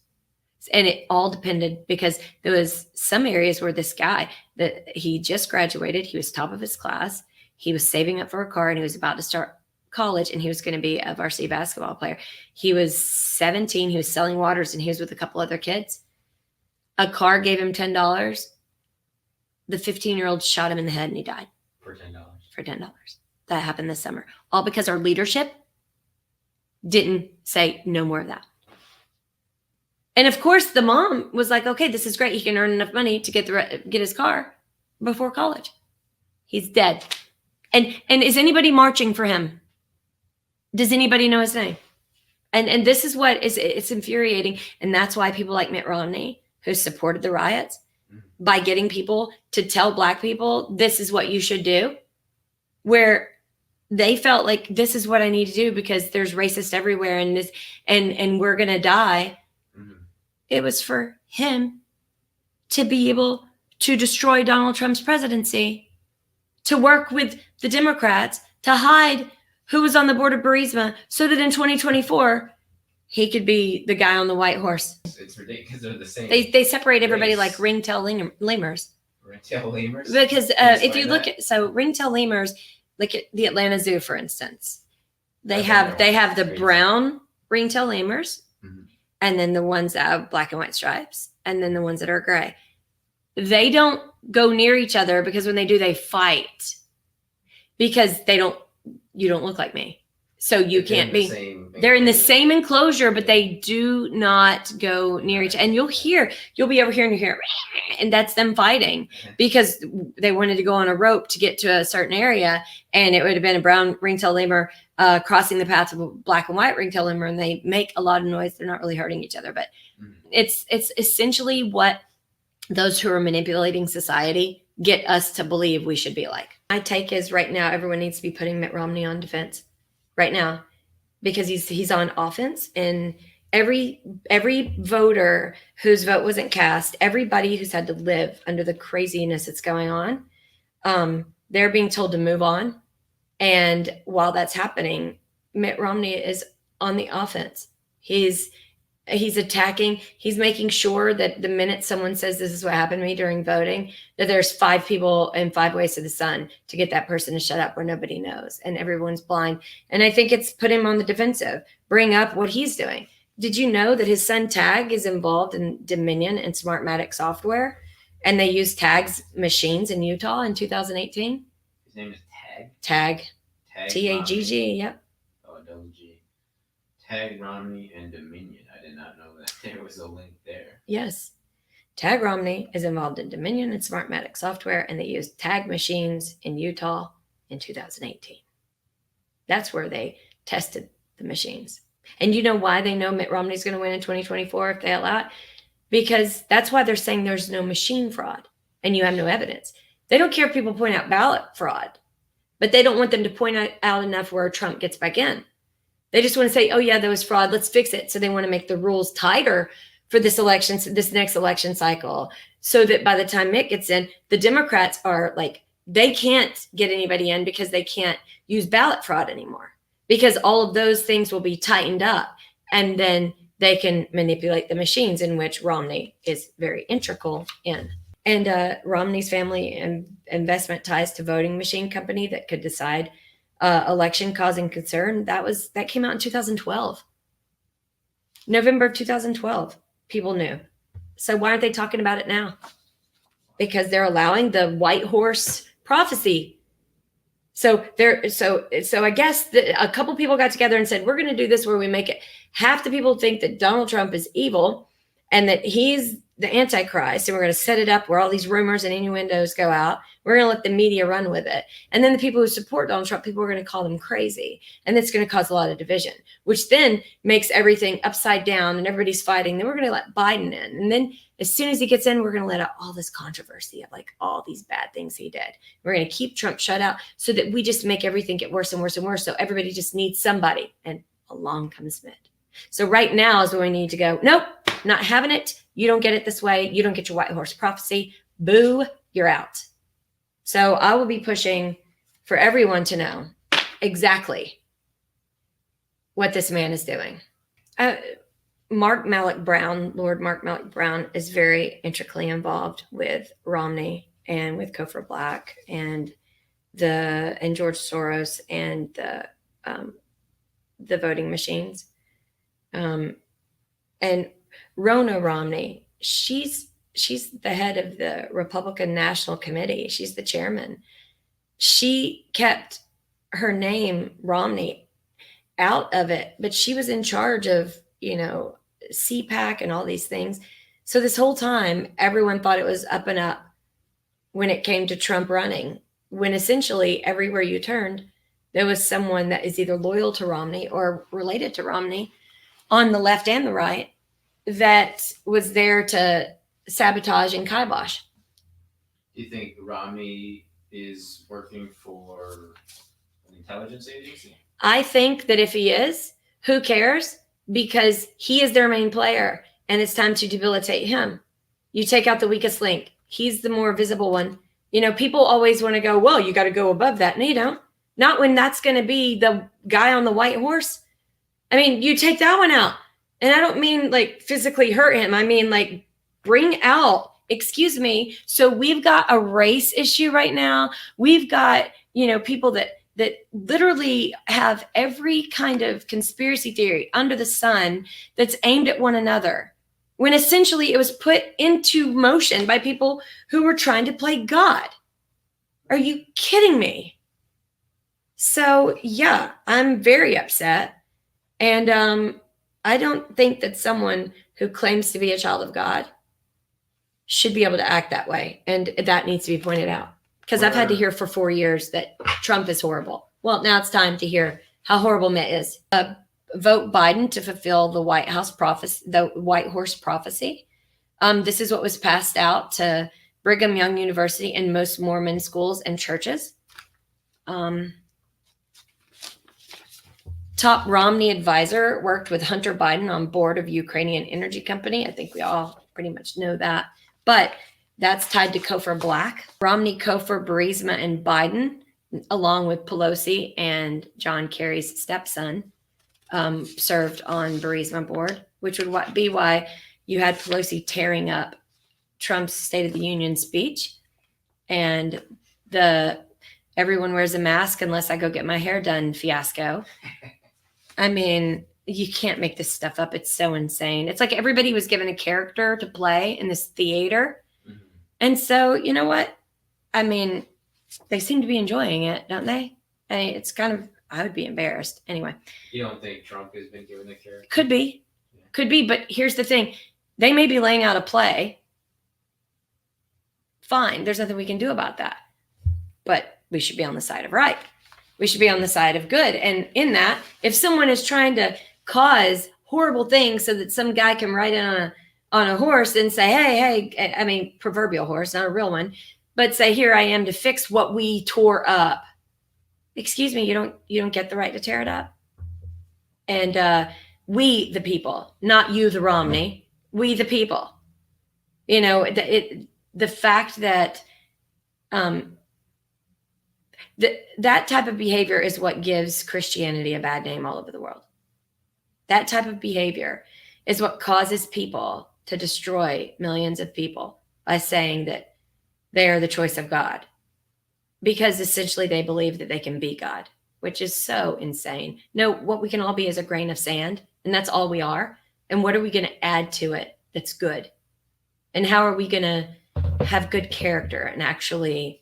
And it all depended, because there was some areas where this guy, that he just graduated, he was top of his class, he was saving up for a car, and he was about to start college, and he was going to be a varsity basketball player. He was 17, he was selling waters, and he was with a couple other kids. A car gave him $10. The 15-year-old shot him in the head, and he died.
For $10.
For $10. That happened this summer. All because our leadership didn't say no more of that. And of course, the mom was like, okay, this is great. He can earn enough money to get his car before college. He's dead. And is anybody marching for him? Does anybody know his name? And this is what it's infuriating. And that's why people like Mitt Romney, who supported the riots, by getting people to tell Black people, this is what you should do, where they felt like this is what I need to do because there's racists everywhere and this, and we're going to die. It was for him to be able to destroy Donald Trump's presidency, to work with the Democrats, to hide who was on the board of Burisma, so that in 2024, he could be the guy on the white horse.
It's ridiculous. They're the same.
They separate everybody
race.
like ringtail lemurs.
Ringtail lemurs?
Because if you look at, ringtail lemurs, look at the Atlanta Zoo, for instance. They have the brown ringtail lemurs, and then the ones that have black and white stripes, and then the ones that are gray. They don't go near each other, because when they do, they fight, because you don't look like me. So you can't be. They're in the same enclosure, but they do not go near each other. And you'll be over here and you hear, and that's them fighting, because they wanted to go on a rope to get to a certain area, and it would have been a brown ringtail lemur crossing the path of a black and white ringtail lemur, and they make a lot of noise. They're not really hurting each other, but it's essentially what those who are manipulating society get us to believe we should be like. My take is right now everyone needs to be putting Mitt Romney on defense right now, because he's on offense, and every voter whose vote wasn't cast, everybody who's had to live under the craziness that's going on, they're being told to move on. And while that's happening, Mitt Romney is on the offense. He's attacking. He's making sure that the minute someone says this is what happened to me during voting, that there's 5 people in 5 ways to the sun to get that person to shut up where nobody knows and everyone's blind. And I think it's put him on the defensive, bring up what he's doing. Did you know that his son Tag is involved in Dominion and Smartmatic software, and they use Tag's machines in Utah in 2018?
His name is Tag?
Tag. Tagg,
Romney.
yep.
Oh, double G. Tag Romney and Dominion. I did not know that there was a link there.
Yes. Tag Romney is involved in Dominion and Smartmatic software, and they used Tag machines in Utah in 2018. That's where they tested the machines. And you know why they know Mitt Romney's going to win in 2024 if they allow it? Because that's why they're saying there's no machine fraud and you have no evidence. They don't care if people point out ballot fraud, but they don't want them to point out enough where Trump gets back in. They just want to say, oh yeah, there was fraud, let's fix it. So they want to make the rules tighter for this election, this next election cycle, so that by the time Mitt gets in, the Democrats are like, they can't get anybody in because they can't use ballot fraud anymore, because all of those things will be tightened up, and then they can manipulate the machines, in which Romney is very integral in. And Romney's family investment ties to voting machine company that could decide election causing concern. That came out in 2012. November of 2012. People knew. So why aren't they talking about it now? Because they're allowing the white horse prophecy. So I guess a couple people got together and said, we're going to do this where we make it. Half the people think that Donald Trump is evil and that he's the Antichrist, and we're going to set it up where all these rumors and innuendos go out. We're going to let the media run with it. And then the people who support Donald Trump, people are going to call them crazy. And that's going to cause a lot of division, which then makes everything upside down and everybody's fighting. Then we're going to let Biden in. And then as soon as he gets in, we're going to let out all this controversy of like all these bad things he did. We're going to keep Trump shut out so that we just make everything get worse and worse and worse. So everybody just needs somebody. And along comes Mitt. So right now is when we need to go, nope, not having it. You don't get it this way. You don't get your white horse prophecy. Boo, you're out. So I will be pushing for everyone to know exactly what this man is doing. Mark Malloch Brown, Lord Mark Malloch Brown, is very intricately involved with Romney and with Cofer Black and George Soros and the voting machines. And Rona Romney, she's the head of the Republican National Committee. She's the chairman. She kept her name, Romney, out of it, but she was in charge of, CPAC and all these things. So this whole time, everyone thought it was up and up when it came to Trump running, when essentially everywhere you turned, there was someone that is either loyal to Romney or related to Romney on the left and the right that was there to sabotage and kibosh.
Do you think Romney is working for an intelligence agency?
I think that if he is, who cares? Because he is their main player and it's time to debilitate him. You take out the weakest link. He's the more visible one. People always want to go, well, you got to go above that. No, you don't. Not when that's going to be the guy on the white horse. I mean, you take that one out. And I don't mean like physically hurt him. I mean like bring out, excuse me. So we've got a race issue right now. We've got, people that literally have every kind of conspiracy theory under the sun that's aimed at one another, when essentially it was put into motion by people who were trying to play God. Are you kidding me? So yeah, I'm very upset. And I don't think that someone who claims to be a child of God should be able to act that way. And that needs to be pointed out. Because I've had to hear for 4 years that Trump is horrible. Well, now it's time to hear how horrible Mitt is. Vote Biden to fulfill the White House prophecy, the White Horse prophecy. This is what was passed out to Brigham Young University and most Mormon schools and churches. Top Romney advisor worked with Hunter Biden on board of Ukrainian energy company. I think we all pretty much know that. But that's tied to Cofer Black. Romney, Cofer, Burisma, and Biden, along with Pelosi and John Kerry's stepson, served on Burisma board, which would be why you had Pelosi tearing up Trump's State of the Union speech and the everyone wears a mask unless I go get my hair done fiasco. I mean, you can't make this stuff up. It's so insane. It's like everybody was given a character to play in this theater. Mm-hmm. And so, you know what? I mean, they seem to be enjoying it, don't they? I mean, it's kind of, I would be embarrassed. Anyway.
You don't think Trump has been given a character?
Could be. Yeah. Could be. But here's the thing. They may be laying out a play. Fine. There's nothing we can do about that. But we should be on the side of right. We should be on the side of good. And in that, if someone is trying to cause horrible things so that some guy can ride in on a horse and say, hey, I mean, proverbial horse, not a real one, but say, here I am to fix what we tore up. Excuse me, you don't get the right to tear it up. And we, the people, not you, the Romney, We the people. You know, the fact that that type of behavior is what gives Christianity a bad name all over the world. That type of behavior is what causes people to destroy millions of people by saying that they are the choice of God, because essentially they believe that they can be God, which is so insane. No, what we can all be is a grain of sand, and that's all we are. And what are we going to add to it that's good? And how are we going to have good character and actually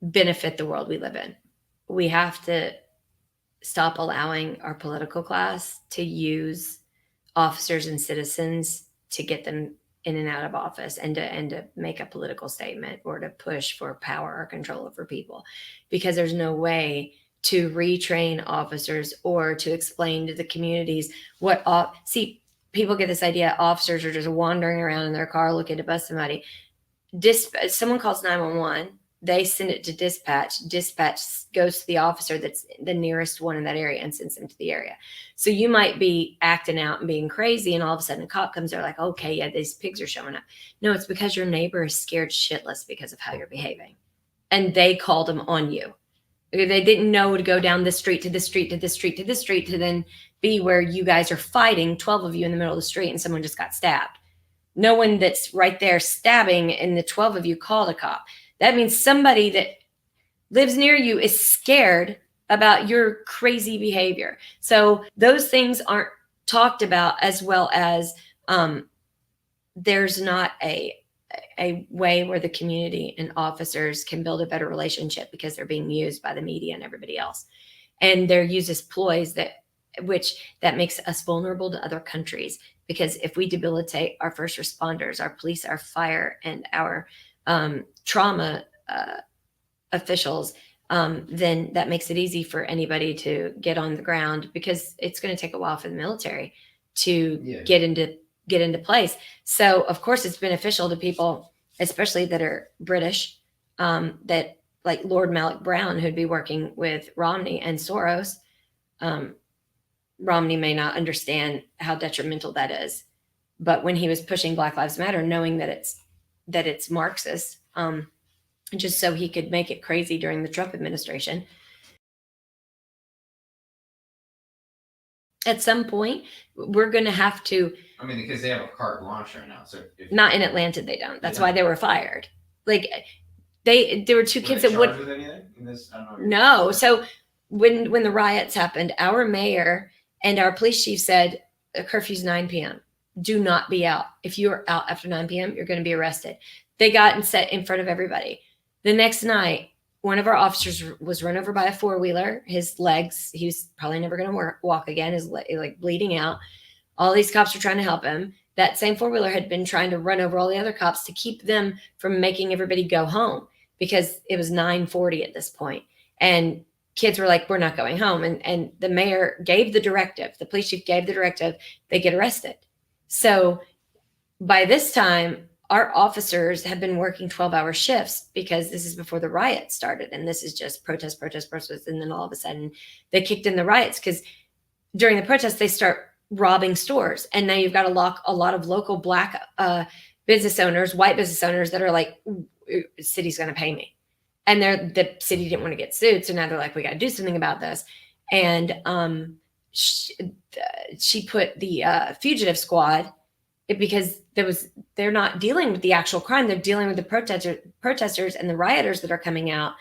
benefit the world we live in? We have to stop allowing our political class to use officers and citizens to get them in and out of office and to make a political statement or to push for power or control over people, because there's no way to retrain officers or to explain to the communities see, people get this idea officers are just wandering around in their car looking to bust somebody. Someone calls 911, they send it to dispatch goes to the officer that's the nearest one in that area and sends them to the area. So you might be acting out and being crazy, and all of a sudden a cop comes there like, okay, yeah, these pigs are showing up. No, it's because your neighbor is scared shitless because of how you're behaving, and they called them on you. They didn't know to go down this street to this street to this street to this street to then be where you guys are fighting, 12 of you in the middle of the street, and someone just got stabbed. No one that's right there stabbing and the 12 of you called a cop. That means somebody that lives near you is scared about your crazy behavior. So those things aren't talked about, as well as there's not a way where the community and officers can build a better relationship, because they're being used by the media and everybody else. And they're used as ploys that makes us vulnerable to other countries. Because if we debilitate our first responders, our police, our fire, and our trauma officials, then that makes it easy for anybody to get on the ground, because it's going to take a while for the military to get into place. So of course it's beneficial to people, especially that are British, that like Lord Malik Brown, who'd be working with Romney and Soros. Romney may not understand how detrimental that is, but when he was pushing Black Lives Matter, knowing that it's Marxist, just so he could make it crazy during the Trump administration. At some point, we're going to have to.
I mean, because they have a carte blanche right now. So
not in Atlanta, they don't. That's why they were fired. Like there were two kids that would.
With anything in this? I don't
know. No. So when the riots happened, our mayor and our police chief said curfew's 9 p.m. Do not be out. If you are out after 9 p.m., you're going to be arrested. They got and set in front of everybody. The next night, one of our officers was run over by a four-wheeler. His legs, he was probably never going to walk again, his like bleeding out. All these cops were trying to help him. That same four-wheeler had been trying to run over all the other cops to keep them from making everybody go home, because it was 9:40 at this point. And kids were like, we're not going home. And the mayor gave the directive, the police chief gave the directive, they get arrested. So by this time, our officers have been working 12-hour shifts, because this is before the riots started. And this is just protest. And then all of a sudden they kicked in the riots, because during the protests, they start robbing stores. And now you've got a lot of local Black business owners, white business owners that are like, the city's going to pay me. And the city didn't want to get sued. So now they're like, we got to do something about this. And she put the fugitive squad, because they're not dealing with the actual crime. They're dealing with the protesters and the rioters that are coming out.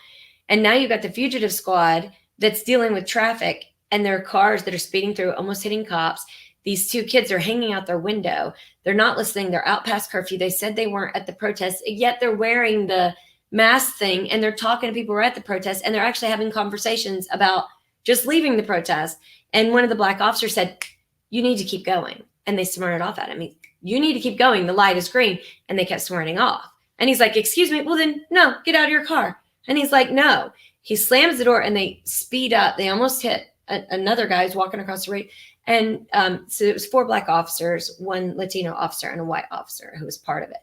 And now you've got the fugitive squad that's dealing with traffic, and there are cars that are speeding through, almost hitting cops. These two kids are hanging out their window. They're not listening. They're out past curfew. They said they weren't at the protest, yet they're wearing the mask thing, and they're talking to people who are at the protest, and they're actually having conversations about just leaving the protest. And one of the Black officers said, you need to keep going. And they smarted off at him. You need to keep going. The light is green. And they kept smarting off. And he's like, excuse me. Well, then no, get out of your car. And he's like, no. He slams the door and they speed up. They almost hit another guy who's walking across the road. And so it was 4 Black officers, 1 Latino officer, and a white officer who was part of it.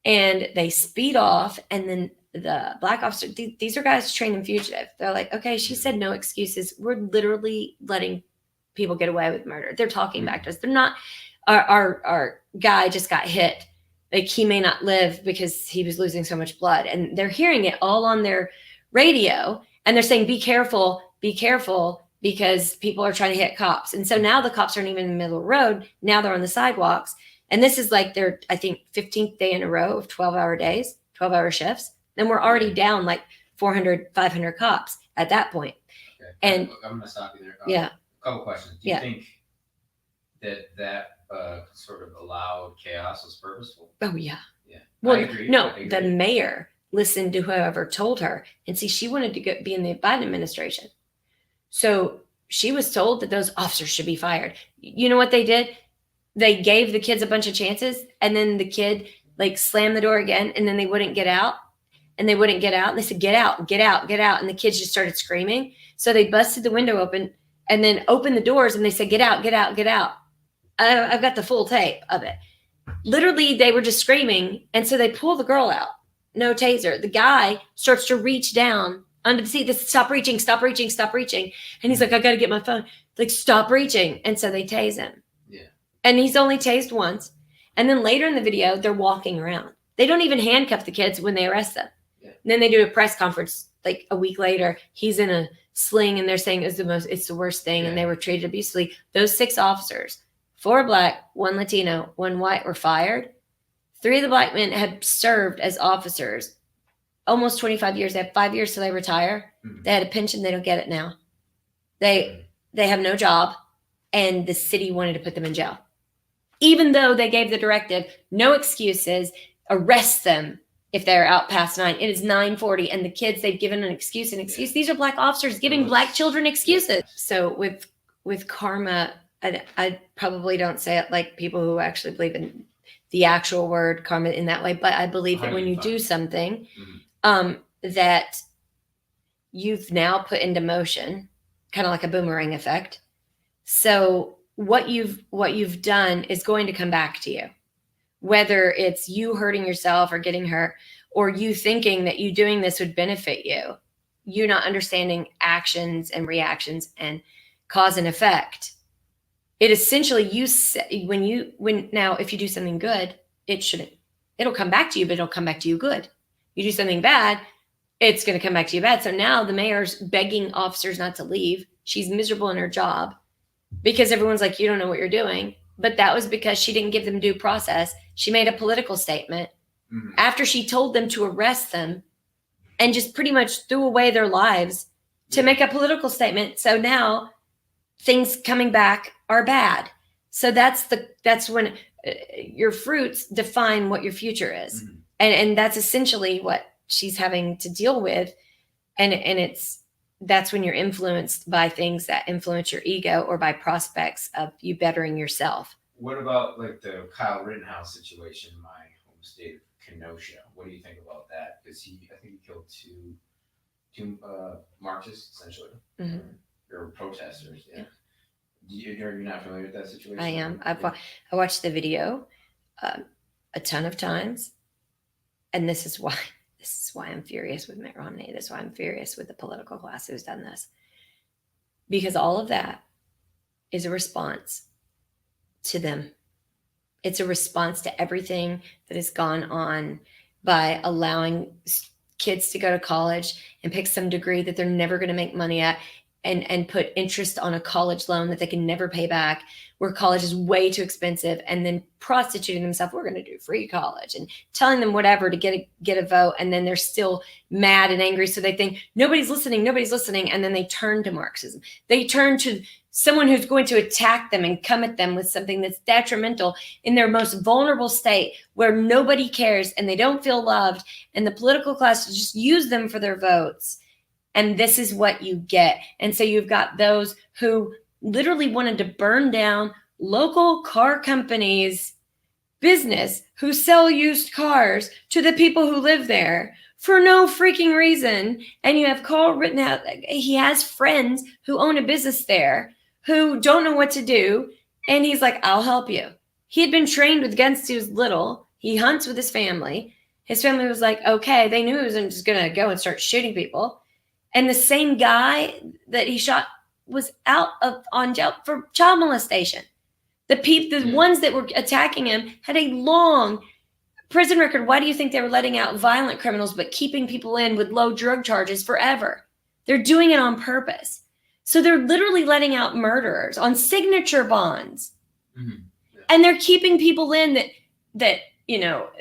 And they speed off. And then the Black officer, these are guys trained in fugitive. They're like, okay, she said no excuses. We're literally letting people get away with murder. They're talking back to us. They're not. Our guy just got hit. Like, he may not live because he was losing so much blood, and they're hearing it all on their radio, and they're saying, be careful, because people are trying to hit cops. And so now the cops aren't even in the middle of the road. Now they're on the sidewalks. And this is like their, I think, 15th day in a row of 12-hour days, 12-hour shifts. Then we're already down like 400, 500 cops at that point.
Okay.
And
I'm going to stop you there.
yeah.
A couple questions. Do you think that sort of allowed chaos was purposeful?
Oh, yeah.
Yeah.
Well,
I agree.
no, the mayor listened to whoever told her. And see, she wanted to be in the Biden administration. So she was told that those officers should be fired. You know what they did? They gave the kids a bunch of chances, and then the kid like slammed the door again, and then they wouldn't get out, and they wouldn't get out. And they said, get out, get out, get out. And the kids just started screaming. So they busted the window open and then opened the doors, and they said, get out, get out, get out. I've got the full tape of it. Literally, they were just screaming. And so they pull the girl out. No taser. The guy starts to reach down under the seat. They said, stop reaching, stop reaching, stop reaching. And he's like, I got to get my phone. Like, stop reaching. And so they tase him.
Yeah.
And he's only tased once. And then later in the video, they're walking around. They don't even handcuff the kids when they arrest them.
Yeah.
And then they do a press conference like a week later. He's in a sling, and they're saying it's the worst thing.
Yeah.
And they were treated abusively. Those 6 officers, 4 Black, 1 Latino, 1 white, were fired. 3 of the Black men had served as officers almost 25 years. They have 5 years till they retire.
Mm-hmm.
They had a pension. They don't get it now. They have no job, and the city wanted to put them in jail. Even though they gave the directive, no excuses, arrest them if they're out past 9. It is 9:40, and the kids, they've given an excuse. These are Black officers giving Black children excuses. So with karma, I probably don't say it like people who actually believe in the actual word karma in that way, but I believe that when you do something that you've now put into motion, kind of like a boomerang effect. So what you've done is going to come back to you, whether it's you hurting yourself or getting hurt, or you thinking that you doing this would benefit you. You not understanding actions and reactions and cause and effect. It essentially now if you do something good, it'll come back to you, but it'll come back to you good. You do something bad, it's going to come back to you bad. So now the mayor's begging officers not to leave. She's miserable in her job because everyone's like, you don't know what you're doing. But that was because she didn't give them due process. She made a political statement after she told them to arrest them and just pretty much threw away their lives to make a political statement. So now things coming back are bad. So that's when your fruits define what your future is. And that's essentially what she's having to deal with. And that's when you're influenced by things that influence your ego or by prospects of you bettering yourself.
What about like the Kyle Rittenhouse situation in my home state of Kenosha? What do you think about that? Because I think he killed two Marxists, essentially, or protesters. Yeah. You're not familiar with that situation?
I am. I watched the video a ton of times, and this is why I'm furious with Mitt Romney. This is why I'm furious with the political class who's done this, because all of that is a response to them. It's a response to everything that has gone on by allowing kids to go to college and pick some degree that they're never going to make money at, and put interest on a college loan that they can never pay back, where college is way too expensive, and then prostituting themselves. We're going to do free college, and telling them whatever to get a vote. And then they're still mad and angry. So they think nobody's listening. And then they turn to Marxism. They turn to someone who's going to attack them and come at them with something that's detrimental in their most vulnerable state, where nobody cares and they don't feel loved. And the political class just use them for their votes. And this is what you get. And so you've got those who literally wanted to burn down local car companies' business, who sell used cars to the people who live there for no freaking reason. And you have Kyle Rittenhouse. He has friends who own a business there who don't know what to do. And he's like, I'll help you. He had been trained with guns since he was little. He hunts with his family. His family was like, okay. They knew he wasn't just going to go and start shooting people. And the same guy that he shot was on jail for child molestation. The ones that were attacking him had a long prison record. Why do you think they were letting out violent criminals but keeping people in with low drug charges forever? They're doing it on purpose. So they're literally letting out murderers on signature bonds.
Mhm.
And they're keeping people in that
Low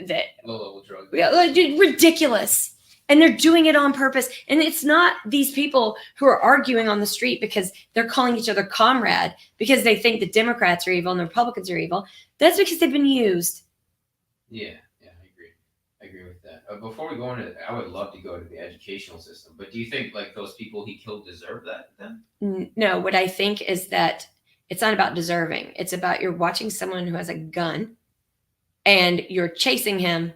level drug.
ridiculous. And they're doing it on purpose. And it's not these people who are arguing on the street because they're calling each other comrade because they think the Democrats are evil and the Republicans are evil. That's because they've been used.
Yeah, I agree with that. Before we go into, I would love to go to the educational system, but do you think like those people he killed deserve that then?
No, what I think is that it's not about deserving. It's about you're watching someone who has a gun and you're chasing him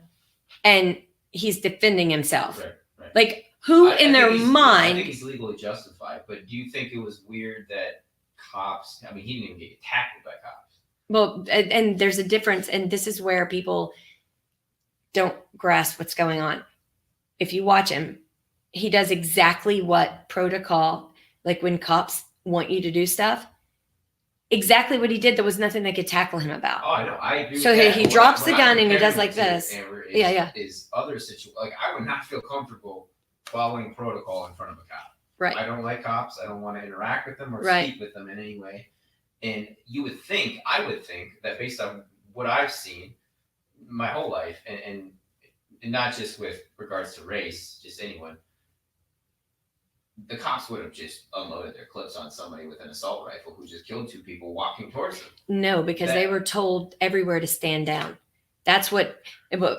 and he's defending himself.
Right.
Like who
I
in their
think I
mind?
think he's legally justified, but do you think it was weird that cops? I mean, he didn't even get tackled by cops.
Well, and there's a difference, and this is where people don't grasp what's going on. If you watch him, he does exactly what protocol, like when cops want you to do stuff, exactly what he did. There was nothing they could tackle him about.
Oh, I know. I agree.
So
with that.
he
But
drops
what
the gun
I'm
and he does
comparing
like
it to,
this.
Amber,
Yeah.
Is other situations like I would not feel comfortable following protocol in front of a cop.
Right.
I don't like cops. I don't want to interact with them or
Right.
speak with them in any way. And I would think that based on what I've seen my whole life, and not just with regards to race, just anyone, the cops would have just unloaded their clips on somebody with an assault rifle who just killed two people walking towards them.
No, because they were told everywhere to stand down. That's what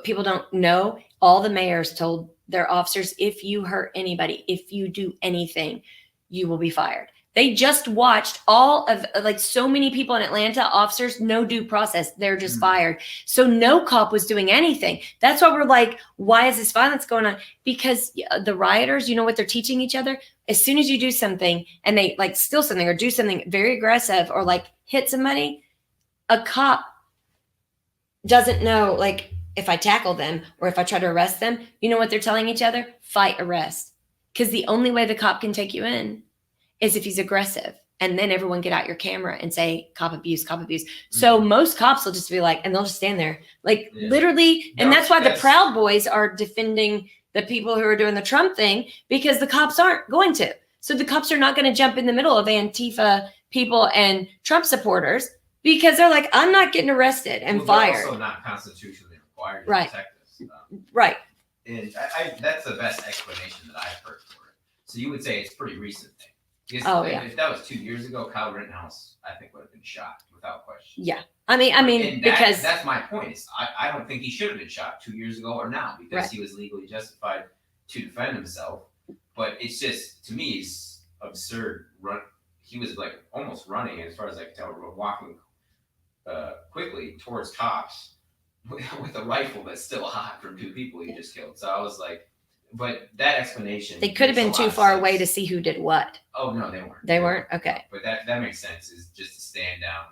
people don't know. All the mayors told their officers, if you hurt anybody, if you do anything, you will be fired. They just watched all of like so many people in Atlanta, officers, no due process. They're just fired. So no cop was doing anything. That's why we're like, why is this violence going on? Because the rioters, you know what they're teaching each other? As soon as you do something and they like steal something or do something very aggressive or like hit somebody, a cop doesn't know, like, if I tackle them or if I try to arrest them, you know what they're telling each other? Fight, arrest. Because the only way the cop can take you in is if he's aggressive. And then everyone get out your camera and say, cop abuse, cop abuse. So most cops will just be like, and they'll just stand there. Like literally, and that's why the Proud Boys are defending the people who are doing the Trump thing, because the cops aren't going to. So the cops are not going to jump in the middle of Antifa people and Trump supporters because they're like, I'm not getting arrested and fired.
They're also not constitutionally required to
Right.
protect us.
Right.
And that's the best explanation that I've heard for it. So you would say it's a pretty recent thing. Because if that was 2 years ago, Kyle Rittenhouse, I think, would have been shot without question.
Yeah. I mean, because
that's my point. Is I don't think he should have been shot 2 years ago or now because he was legally justified to defend himself. But it's just, to me, it's absurd. He was like almost running, as far as I can tell, walking quickly towards cops with a rifle that's still hot from two people he just killed. So I was like, but that explanation.
They could have been too far away to see who did what.
Oh, no, they weren't.
They weren't? Okay.
But that makes sense, is just to stand down.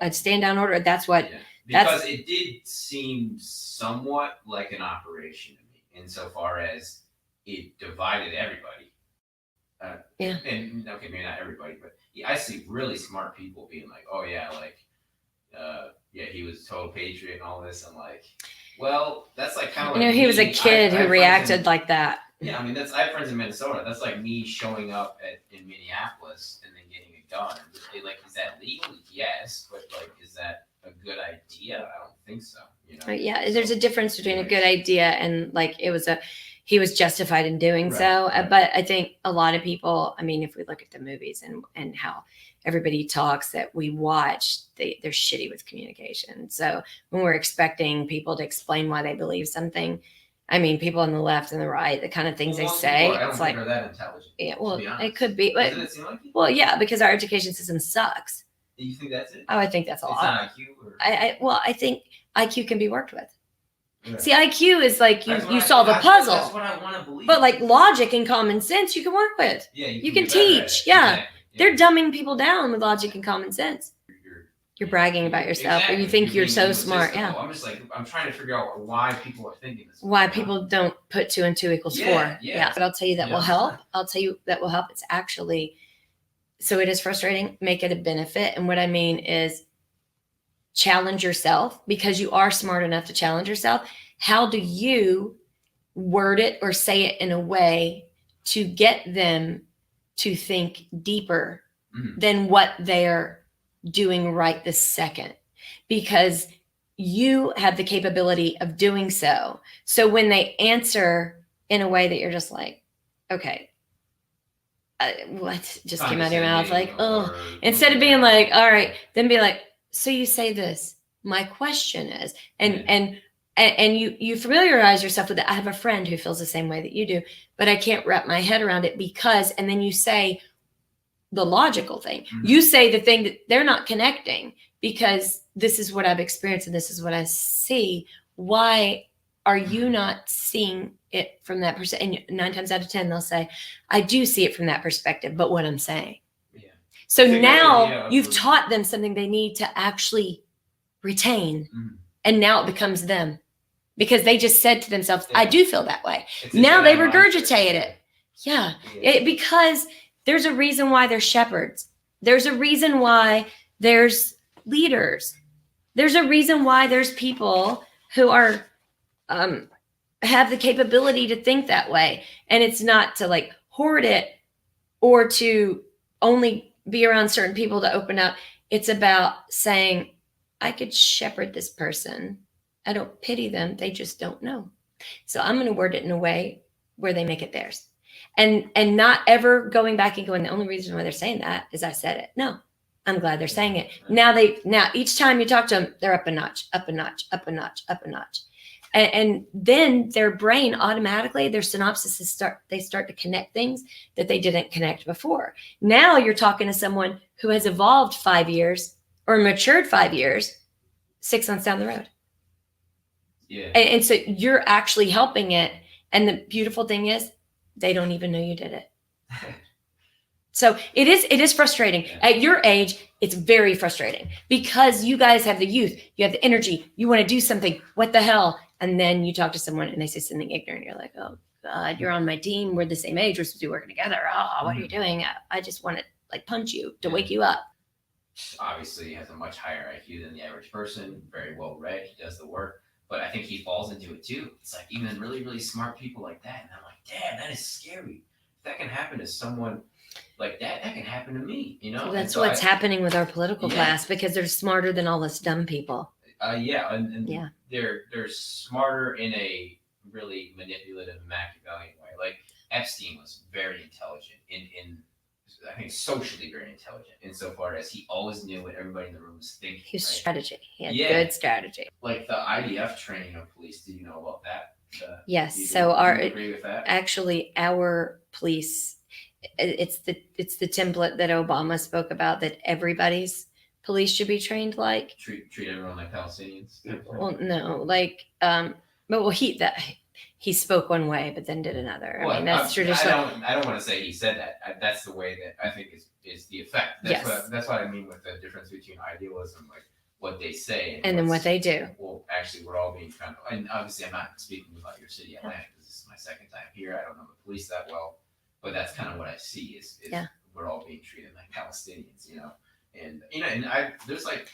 A stand down order. That's what.
Yeah. Because it did seem somewhat like an operation to me, insofar as it divided everybody.
Yeah.
And okay, maybe not everybody, but I see really smart people being like, oh yeah, like, he was a total patriot and all this. I'm like, well, that's like kind of like
he was a kid who reacted like that.
Yeah, I mean, I have friends in Minnesota. That's like me showing up in Minneapolis and then getting a gun. Like, is that legal? Yes, but like, is that a good idea? I don't think so.
Yeah, there's a difference between a good idea and like he was justified in doing so.
Right.
But I think a lot of people, I mean, if we look at the movies and how everybody talks that we watch, they're shitty with communication. So when we're expecting people to explain why they believe something, I mean, people on the left and the right, the kind of things they say, it's like,
they're that intelligent.
Yeah, well, it could be, but
doesn't it seem like it?
Well, yeah, because our education system sucks.
You think that's it?
Oh, I think that's a lot.
It's not IQ, or
I think IQ can be worked with.
Yeah.
See, IQ is like you solve a puzzle.
That's what I want to believe.
But like logic and common sense, you can work with.
Yeah,
you can
get better at
teach.
it.
Yeah.
Exactly.
They're dumbing people down with logic and common sense. You're bragging about yourself, or you think you're so smart. Yeah.
I'm just like, I'm trying to figure out why people are thinking this.
Why people don't put 2 and 2 equals 4.
Yeah.
But I'll tell you that will help. I'll tell you that will help. It's actually So it is frustrating. Make it a benefit. And what I mean is challenge yourself because you are smart enough to challenge yourself. How do you word it or say it in a way to get them to think deeper than what they're doing right this second? Because you have the capability of doing so. So when they answer in a way that you're just like, okay, what just came out of your mouth? Like, oh, instead of being like, all right, then be like, so you say this. My question is, and you familiarize yourself with it. I have a friend who feels the same way that you do, but I can't wrap my head around it because, and then you say the logical thing. You say the thing that they're not connecting because this is what I've experienced and this is what I see. Why are you not seeing it from that perspective? And 9 times out of 10, they'll say, I do see it from that perspective, but what I'm saying. Yeah. So now you've taught them something they need to actually retain. And now it becomes them because they just said to themselves, I do feel that way. Now they regurgitate it. Yeah. Because there's a reason why there's shepherds. There's a reason why there's leaders. There's a reason why there's people who are have the capability to think that way. And it's not to like hoard it or to only be around certain people to open up. It's about saying, I could shepherd this person. I don't pity them. They just don't know. So I'm going to word it in a way where they make it theirs. And not ever going back and going, the only reason why they're saying that is I said it. No, I'm glad they're saying it. Now each time you talk to them, they're up a notch, up a notch, up a notch, up a notch. And then their brain automatically, their synapses start to connect things that they didn't connect before. Now you're talking to someone who has evolved 5 years or matured 5 years, 6 months down the road. Yeah. And so you're actually helping it. And the beautiful thing is they don't even know you did it. So it is frustrating. Yeah. At your age, it's very frustrating because you guys have the youth, you have the energy, you want to do something. What the hell? And then you talk to someone and they say something ignorant. You're like, oh God, you're on my team. We're the same age. We're supposed to be working together. Oh, what are you doing? I just want to like punch you to wake you up.
Obviously, he has a much higher IQ than the average person. Very well read. He does the work. But I think he falls into it too. It's like even really, really smart people like that. And I'm like, damn, that is scary. If that can happen to someone like that can happen to me, you know?
So that's what's happening with our political class because they're smarter than all us dumb people.
And they're smarter in a really manipulative, Machiavellian way. Like Epstein was very intelligent in I think socially very intelligent insofar as he always knew what everybody in the room was thinking.
His strategy. He had good strategy.
Like the IDF training of police. Do you know about that?
Yes.
Do you agree with that?
Actually, our police, it's the template that Obama spoke about that everybody's police should be trained like.
Treat everyone like Palestinians.
Well, no, like he spoke one way, but then did another. I mean, that's traditional.
I don't want to say he said that. That's the way that I think is the effect. That's what I mean with the difference between idealism, like what they say,
and then what they do.
Well, actually, we're all being kind of, and obviously, I'm not speaking about your city, Atlanta, because this is my second time here. I don't know the police that well, but that's kind of what I see is we're all being treated like Palestinians, you know, and there's like,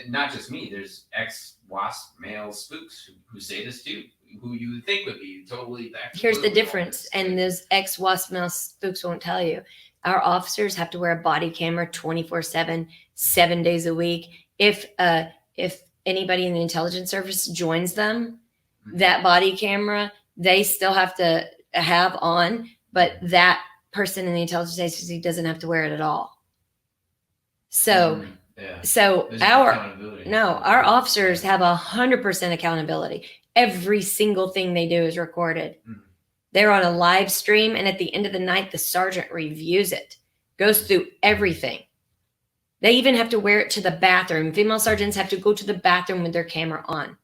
not just me. There's ex-WASP male spooks who say this too. Who you would think would be totally back.
Here's the difference, and those ex-WASP male spooks won't tell you. Our officers have to wear a body camera 24/7, 7 days a week. If anybody in the intelligence service joins them, that body camera they still have to have on, but that person in the intelligence agency doesn't have to wear it at all. So. So our officers have 100% accountability. Every single thing they do is recorded. They're on a live stream, and at the end of the night, the sergeant reviews it, goes through everything. They even have to wear it to the bathroom. Female sergeants have to go to the bathroom with their camera on,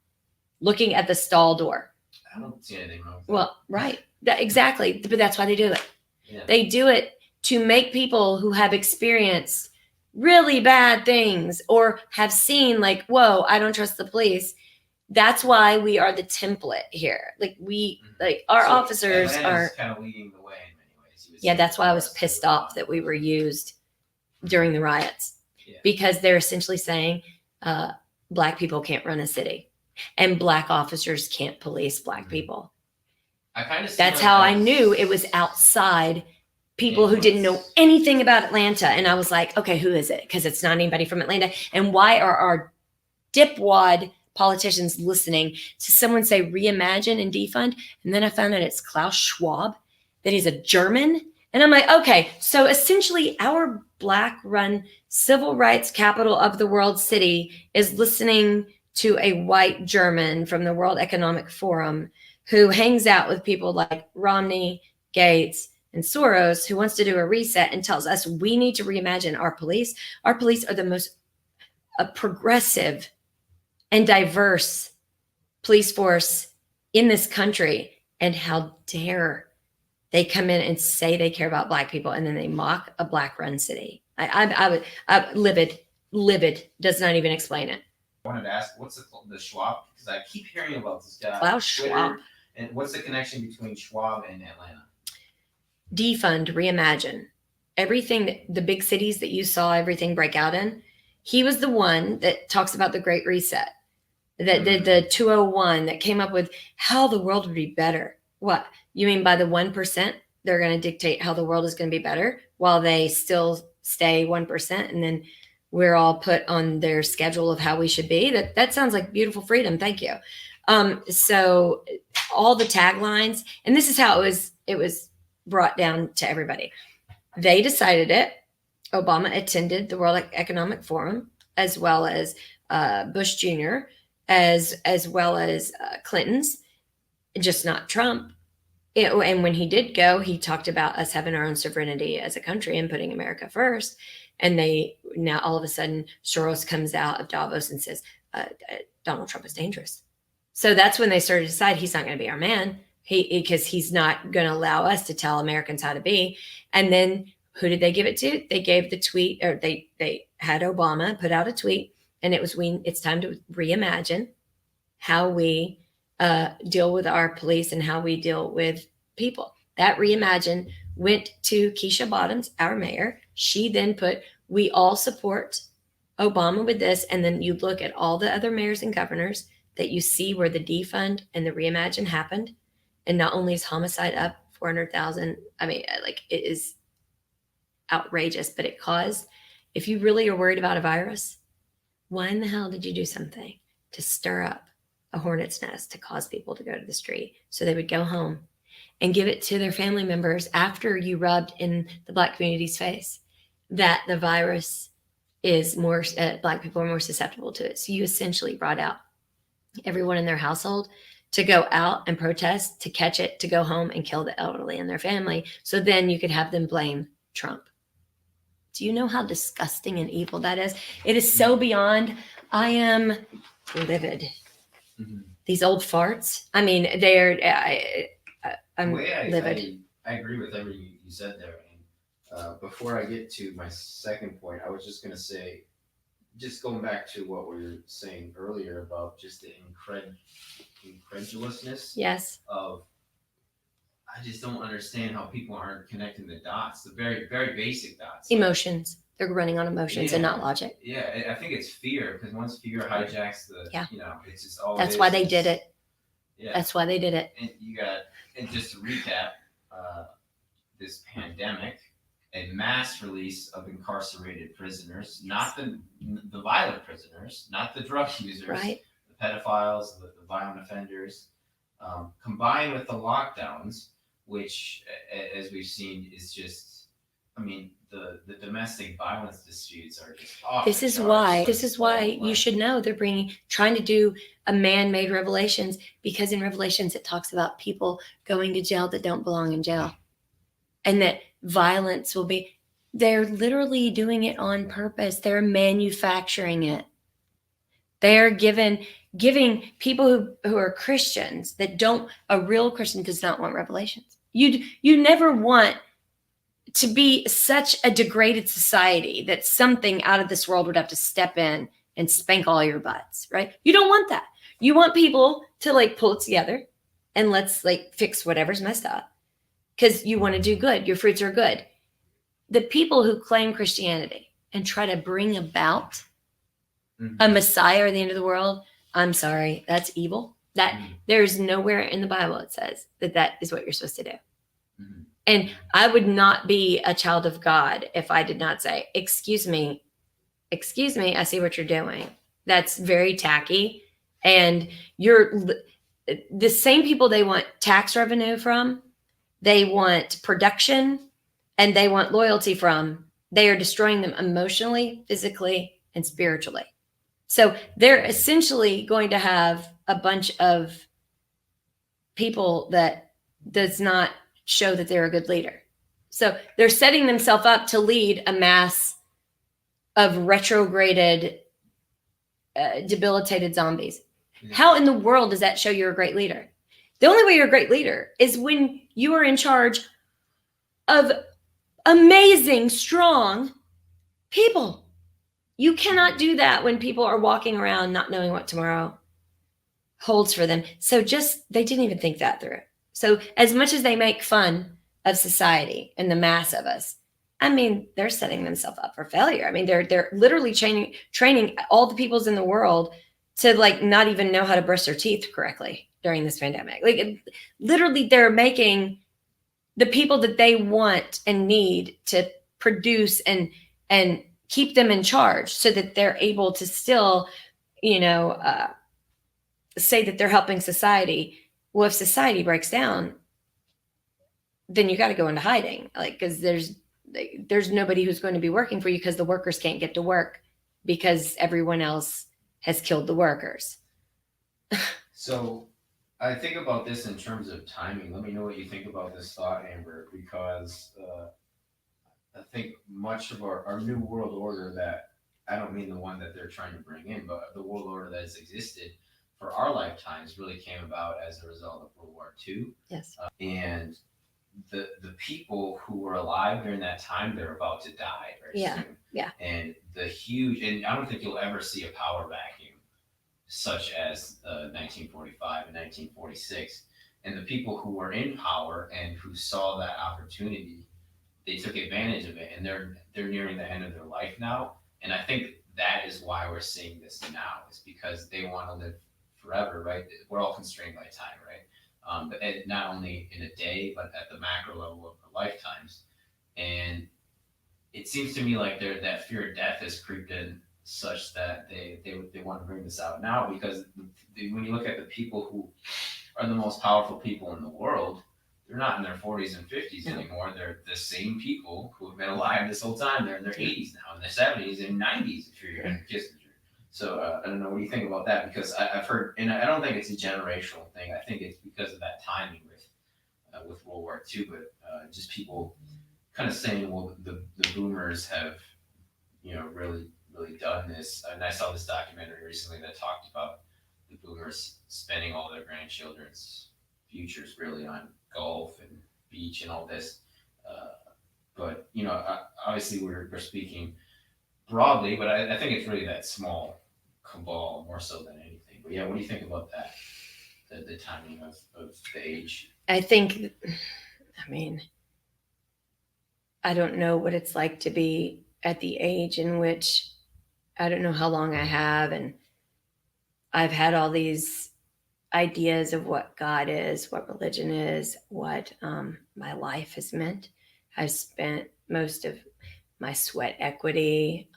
looking at the stall door.
I don't see anything wrong with that.
Well, right. Exactly. But that's why they do it. Yeah. They do it to make people who have experienced really bad things or have seen like, whoa, I don't trust the police. That's why we are the template here. Like our officers are
kind of leading the way in many ways.
Yeah, that's why I was pissed off that we were used during the riots,
Yeah.
because they're essentially saying Black people can't run a city and Black officers can't police Black people.
I kind of
That's how I knew it was outside people who didn't know
influence.
anything about Atlanta. And I was like, okay, who is it? Because it's not anybody from Atlanta. And why are our dipwad politicians listening to someone say reimagine and defund? And then I found out it's Klaus Schwab, that he's a German. And I'm like, okay, so essentially our Black run civil rights capital of the world city is listening to a white German from the World Economic Forum who hangs out with people like Romney, Gates, and Soros, who wants to do a reset and tells us we need to reimagine our police. Our police are the most progressive and diverse police force in this country. And how dare they come in and say they care about Black people, and then they mock a Black run city. I livid does not even explain it.
I wanted to ask, what's the Schwab? Because I keep hearing about this guy.
Klaus Schwab.
And what's the connection between Schwab and Atlanta?
Defund, reimagine. Everything that the big cities that you saw everything break out in, he was the one that talks about the Great Reset, that did the 201, that came up with how the world would be better. What? You mean by the 1%, they're going to dictate how the world is going to be better while they still stay 1%, and then we're all put on their schedule of how we should be? That sounds like beautiful freedom. Thank you. So all the taglines, and this is how it was brought down to everybody. They decided it. Obama attended the World Economic Forum, as well as Bush Jr., as well as Clinton's, just not Trump. And when he did go, he talked about us having our own sovereignty as a country and putting America first. And now all of a sudden, Soros comes out of Davos and says, Donald Trump is dangerous. So that's when they started to decide he's not going to be our man, because he's not going to allow us to tell Americans how to be. And then who did they give it to? They gave the tweet, or they had Obama put out a tweet, and it was, it's time to reimagine how we deal with our police and how we deal with people. That reimagine went to Keisha Bottoms, our mayor. She then put, we all support Obama with this. And then you look at all the other mayors and governors that you see where the defund and the reimagine happened. And not only is homicide up 400,000, I mean, like, it is outrageous, but it caused, if you really are worried about a virus, why in the hell did you do something to stir up a hornet's nest to cause people to go to the street so they would go home and give it to their family members after you rubbed in the Black community's face that the virus is more, Black people are more susceptible to it. So you essentially brought out everyone in their household to go out and protest, to catch it, to go home and kill the elderly and their family. So then you could have them blame Trump. Do you know how disgusting and evil that is? It is so beyond. I am livid.
Mm-hmm.
These old farts. I mean, I'm livid.
I agree with everything you said there. And before I get to my second point, I was just going to say, just going back to what we were saying earlier about just the incredulousness
Yes.
of, I just don't understand how people aren't connecting the dots, the very, very basic dots.
Emotions. They're running on emotions and not logic.
Yeah, I think it's fear, because once fear hijacks it's just all.
That's why they did it.
Yeah.
That's why they did it.
And just to recap, this pandemic, a mass release of incarcerated prisoners, not the violent prisoners, not the drug users,
right?
The pedophiles, the violent offenders, combined with the lockdowns, which, as we've seen, is just, I mean, the domestic violence disputes are just off. This is
why you should know they're trying to do a man-made Revelations, because in Revelations it talks about people going to jail that don't belong in jail, and that violence will be. They're literally doing it on purpose. They're manufacturing it. They're giving people who are Christians that don't. A real Christian does not want Revelations. You never want to be such a degraded society that something out of this world would have to step in and spank all your butts, right? You don't want that. You want people to like pull it together and let's like fix whatever's messed up, because you want to do good. Your fruits are good. The people who claim Christianity and try to bring about
Mhm.
a Messiah or the end of the world, I'm sorry, that's evil. That there's nowhere in the Bible it says that that is what you're supposed to do.
Mhm.
And I would not be a child of God if I did not say, excuse me, I see what you're doing. That's very tacky. And the same people they want tax revenue from, they want production, and they want loyalty from. They are destroying them emotionally, physically, and spiritually. So they're essentially going to have a bunch of people that does not show that they're a good leader. So they're setting themselves up to lead a mass of retrograded, debilitated zombies. How in the world does that show you're a great leader? The only way you're a great leader is when you are in charge of amazing, strong people. You cannot do that when people are walking around not knowing what tomorrow holds for them. So just, they didn't even think that through. So as much as they make fun of society and the mass of us, I mean, they're setting themselves up for failure. I mean, they're literally training all the peoples in the world to like not even know how to brush their teeth correctly during this pandemic. Like literally they're making the people that they want and need to produce and keep them in charge so that they're able to still, say that they're helping society. Well, if society breaks down, then you got to go into hiding, like, because there's nobody who's going to be working for you because the workers can't get to work because everyone else has killed the workers.
So I think about this in terms of timing. Let me know what you think about this thought, Amber, because I think much of our new world order, that I don't mean the one that they're trying to bring in, but the world order that has existed for our lifetimes really came about as a result of World War II.
Yes.
And the people who were alive during that time, they're about to die very soon.
Yeah.
And and I don't think you'll ever see a power vacuum such as 1945 and 1946. And the people who were in power and who saw that opportunity, they took advantage of it, and they're nearing the end of their life now. And I think that is why we're seeing this now, is because they want to live forever, right? We're all constrained by time, right? But not only in a day, but at the macro level of our lifetimes. And it seems to me like that fear of death has creeped in such that they want to bring this out now, because when you look at the people who are the most powerful people in the world, they're not in their 40s and 50s anymore. They're the same people who have been alive this whole time. They're in their 80s now, in their 70s and 90s, if you're Henry Kissinger. So I don't know. What do you think about that? Because I've heard, and I don't think it's a generational thing. I think it's because of that timing with World War II, but just people kind of saying, well, the boomers have, really done this. And I saw this documentary recently that talked about the boomers spending all their grandchildren's futures really on golf and beach and all this. But obviously we're speaking broadly, but I think it's really that small cabal more so than anything. But yeah, what do you think about that? The timing of the age.
I think, I mean, I don't know what it's like to be at the age in which I don't know how long I have, and I've had all these ideas of what God is, what religion is, what my life has meant. I've spent most of my sweat equity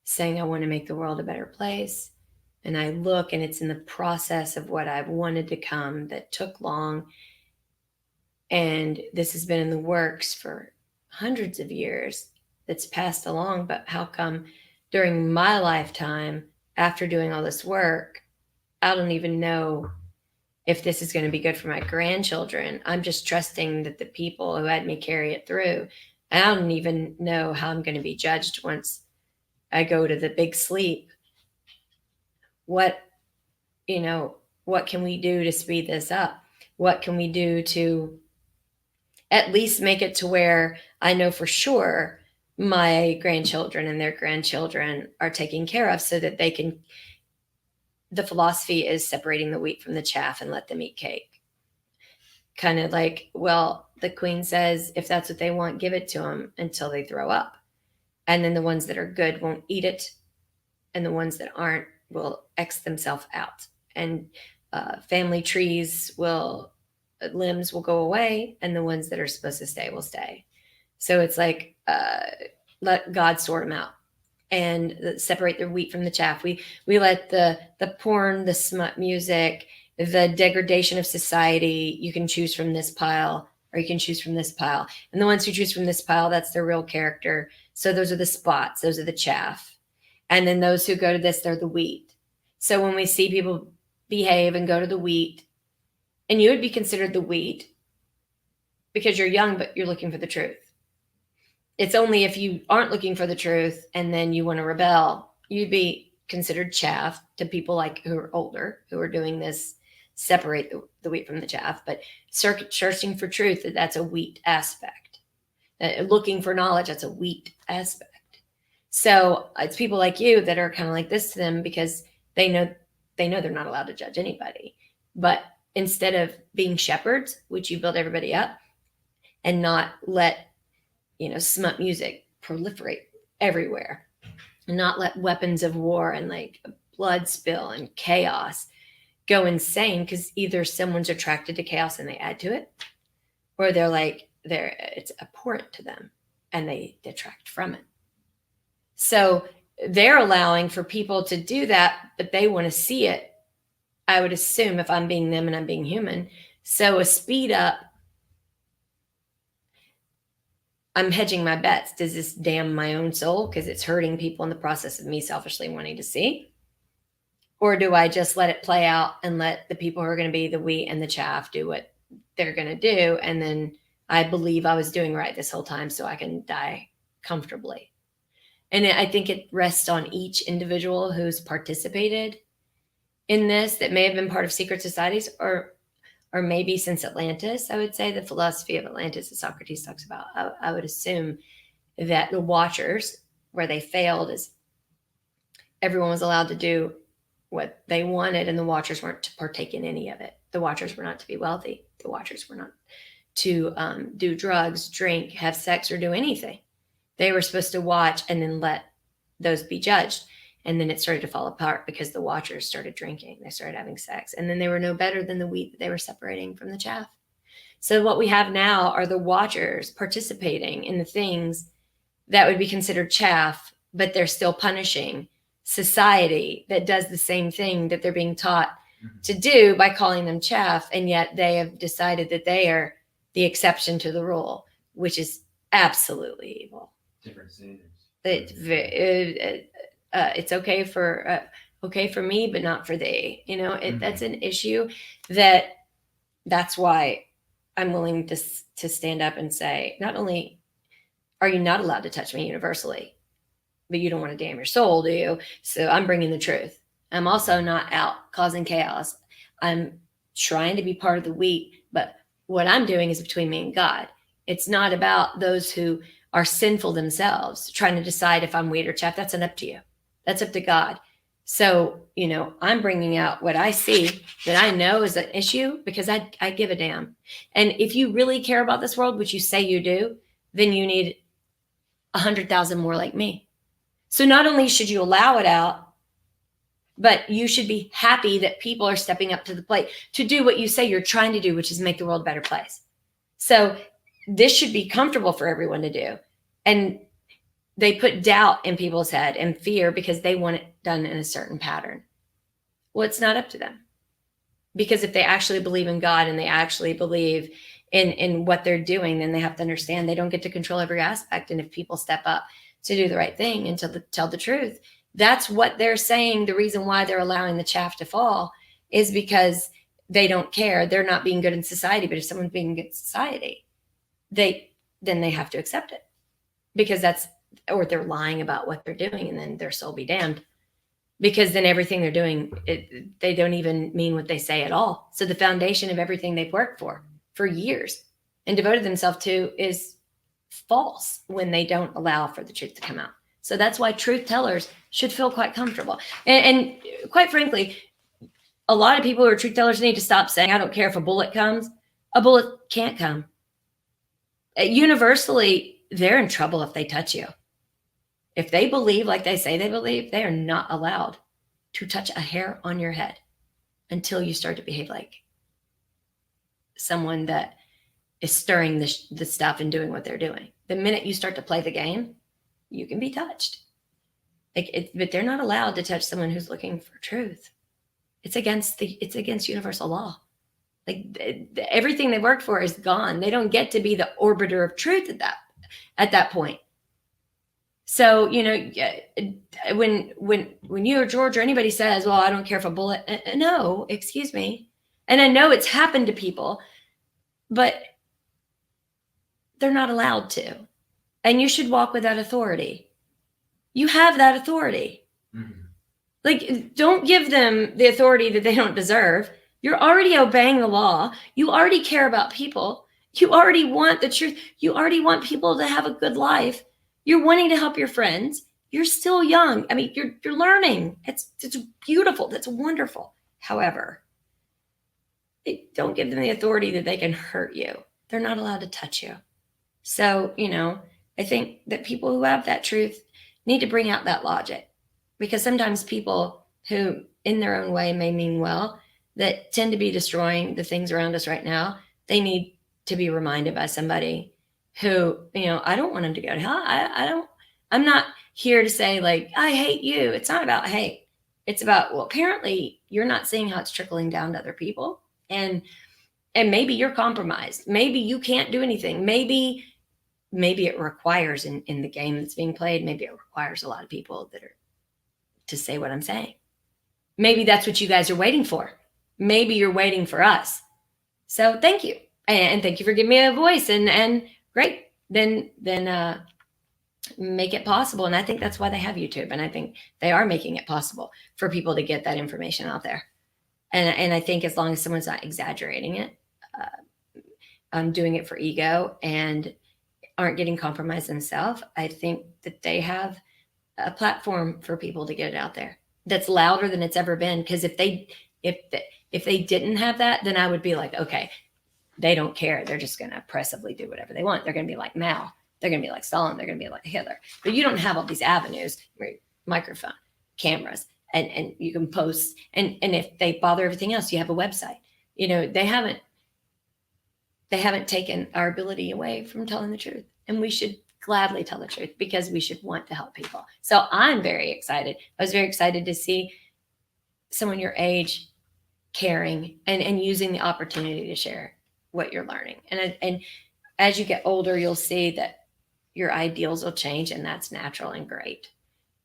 saying I want to make the world a better place. And I look, and it's in the process of what I've wanted to come that took long. And this has been in the works for hundreds of years that's passed along. But how come during my lifetime, after doing all this work, I don't even know if this is going to be good for my grandchildren. I'm just trusting that the people who had me carry it through. And I don't even know how I'm going to be judged once I go to the big sleep. What can we do to speed this up? What can we do to at least make it to where I know for sure my grandchildren and their grandchildren are taken care of, so that they can, the philosophy is separating the wheat from the chaff and let them eat cake. Kind of like, well, the queen says, if that's what they want, give it to them until they throw up. And then the ones that are good won't eat it. And the ones that aren't will X themselves out. And family trees limbs will go away, and the ones that are supposed to stay will stay. So it's like, let God sort them out and separate the wheat from the chaff. We let the porn, the smut music, the degradation of society. You can choose from this pile, or you can choose from this pile. And the ones who choose from this pile, that's their real character. So those are the spots, those are the chaff. And then those who go to this, they're the wheat. So when we see people behave and go to the wheat, and you would be considered the wheat because you're young, but you're looking for the truth. It's only if you aren't looking for the truth and then you want to rebel, you'd be considered chaff to people like who are older, who are doing this, separate the wheat from the chaff. But searching for truth, that's a wheat aspect. Looking for knowledge, that's a wheat aspect. So it's people like you that are kind of like this to them, because they know they're not allowed to judge anybody. But instead of being shepherds, which you build everybody up, and not let smut music proliferate everywhere, and not let weapons of war and like blood spill and chaos go insane, because either someone's attracted to chaos and they add to it, or it's abhorrent to them and they detract from it. So they're allowing for people to do that, but they want to see it, I would assume, if I'm being them and I'm being human. So a speed up, I'm hedging my bets. Does this damn my own soul because it's hurting people in the process of me selfishly wanting to see? Or do I just let it play out and let the people who are going to be the wheat and the chaff do what they're going to do? And then I believe I was doing right this whole time so I can die comfortably. And I think it rests on each individual who's participated in this, that may have been part of secret societies, or maybe since Atlantis. I would say the philosophy of Atlantis that Socrates talks about. I would assume that the Watchers, where they failed, is everyone was allowed to do what they wanted, and the Watchers weren't to partake in any of it. The Watchers were not to be wealthy. The Watchers were not to do drugs, drink, have sex, or do anything. They were supposed to watch and then let those be judged. And then it started to fall apart because the Watchers started drinking. They started having sex. And then they were no better than the wheat that they were separating from the chaff. So what we have now are the Watchers participating in the things that would be considered chaff, but they're still punishing society that does the same thing that they're being taught to do by calling them chaff. And yet they have decided that they are the exception to the rule, which is absolutely evil.
Different standards.
It's okay for me, but not for thee. That's an issue. That's why I'm willing to stand up and say, not only are you not allowed to touch me universally, but you don't want to damn your soul, do you? So I'm bringing the truth. I'm also not out causing chaos. I'm trying to be part of the wheat, but what I'm doing is between me and God. It's not about those who are sinful themselves trying to decide if I'm wheat or chaff. That's up to you. That's up to God. So, I'm bringing out what I see that I know is an issue, because I give a damn. And if you really care about this world, which you say you do, then you need 100,000 more like me. So not only should you allow it out, but you should be happy that people are stepping up to the plate to do what you say you're trying to do, which is make the world a better place. So this should be comfortable for everyone to do. And they put doubt in people's head and fear because they want it done in a certain pattern. Well, it's not up to them. Because if they actually believe in God and they actually believe in what they're doing, then they have to understand they don't get to control every aspect. And if people step up to do the right thing and to tell the truth, that's what they're saying. The reason why they're allowing the chaff to fall is because they don't care. They're not being good in society. But if someone's being good in society, then they have to accept it, because or they're lying about what they're doing, and then their soul be damned, because then everything they're doing, they don't even mean what they say at all. So the foundation of everything they've worked for years and devoted themselves to is false when they don't allow for the truth to come out. So that's why truth tellers should feel quite comfortable. And quite frankly, a lot of people who are truth tellers need to stop saying, I don't care if a bullet comes. A bullet can't come. Universally, they're in trouble if they touch you. If they believe like they say they believe, they are not allowed to touch a hair on your head until you start to behave like someone that is stirring the stuff and doing what they're doing. The minute you start to play the game, you can be touched. But they're not allowed to touch someone who's looking for truth. It's against universal law. Everything they worked for is gone. They don't get to be the arbiter of truth at that point. So, when you or George or anybody says, well, I don't care if a bullet, no, excuse me. And I know it's happened to people, but they're not allowed to. And you should walk with that authority. You have that authority. Mm-hmm. Don't give them the authority that they don't deserve. You're already obeying the law. You already care about people. You already want the truth. You already want people to have a good life. You're wanting to help your friends. You're still young. I mean, you're learning. It's beautiful. That's wonderful. However, don't give them the authority that they can hurt you. They're not allowed to touch you. So, I think that people who have that truth need to bring out that logic, because sometimes people who in their own way may mean well, that tend to be destroying the things around us right now, they need to be reminded by somebody who, I don't want them to go to hell. I'm not here to say I hate you. It's not about hate. It's about, well, apparently you're not seeing how it's trickling down to other people. And maybe you're compromised. Maybe you can't do anything. Maybe it requires in the game that's being played, maybe it requires a lot of people that are to say what I'm saying. Maybe that's what you guys are waiting for. Maybe you're waiting for us. So thank you. And thank you for giving me a voice, and great. Then make it possible. And I think that's why they have YouTube. And I think they are making it possible for people to get that information out there. And I think as long as someone's not exaggerating it, doing it for ego, and aren't getting compromised themselves, I think that they have a platform for people to get it out there that's louder than it's ever been. Because if they didn't have that, then I would be like, okay, they don't care. They're just going to oppressively do whatever they want. They're going to be like Mao. They're going to be like Stalin. They're going to be like Hitler. But you don't have all these avenues, right? Microphone, cameras, and you can post. And if they bother everything else, you have a website. They haven't taken our ability away from telling the truth. And we should gladly tell the truth, because we should want to help people. So I'm very excited. I was very excited to see someone your age caring and using the opportunity to share what you're learning. And as you get older, you'll see that your ideals will change, and that's natural and great.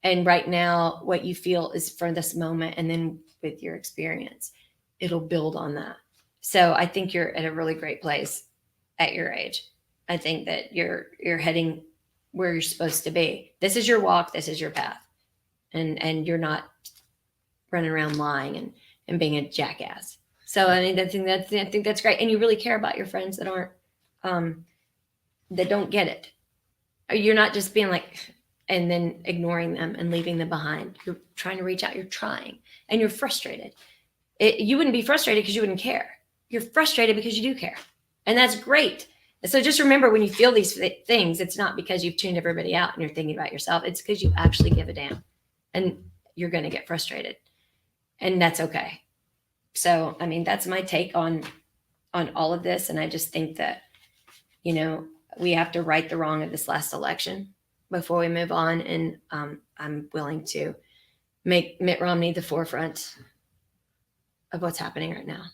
And right now, what you feel is for this moment, and then with your experience, it'll build on that. So I think you're at a really great place at your age. I think that you're heading where you're supposed to be. This is your walk. This is your path. And you're not running around lying and being a jackass. So I think that's great. And you really care about your friends that aren't, that don't get it. You're not just being like, and then ignoring them and leaving them behind. You're trying to reach out. You're trying, and you're frustrated. You wouldn't be frustrated because you wouldn't care. You're frustrated because you do care. And that's great. So just remember, when you feel these things, it's not because you've tuned everybody out and you're thinking about yourself. It's because you actually give a damn, and you're going to get frustrated, and that's okay. So, I mean, that's my take on all of this. And I just think that, we have to right the wrong of this last election before we move on. And I'm willing to make Mitt Romney the forefront of what's happening right now.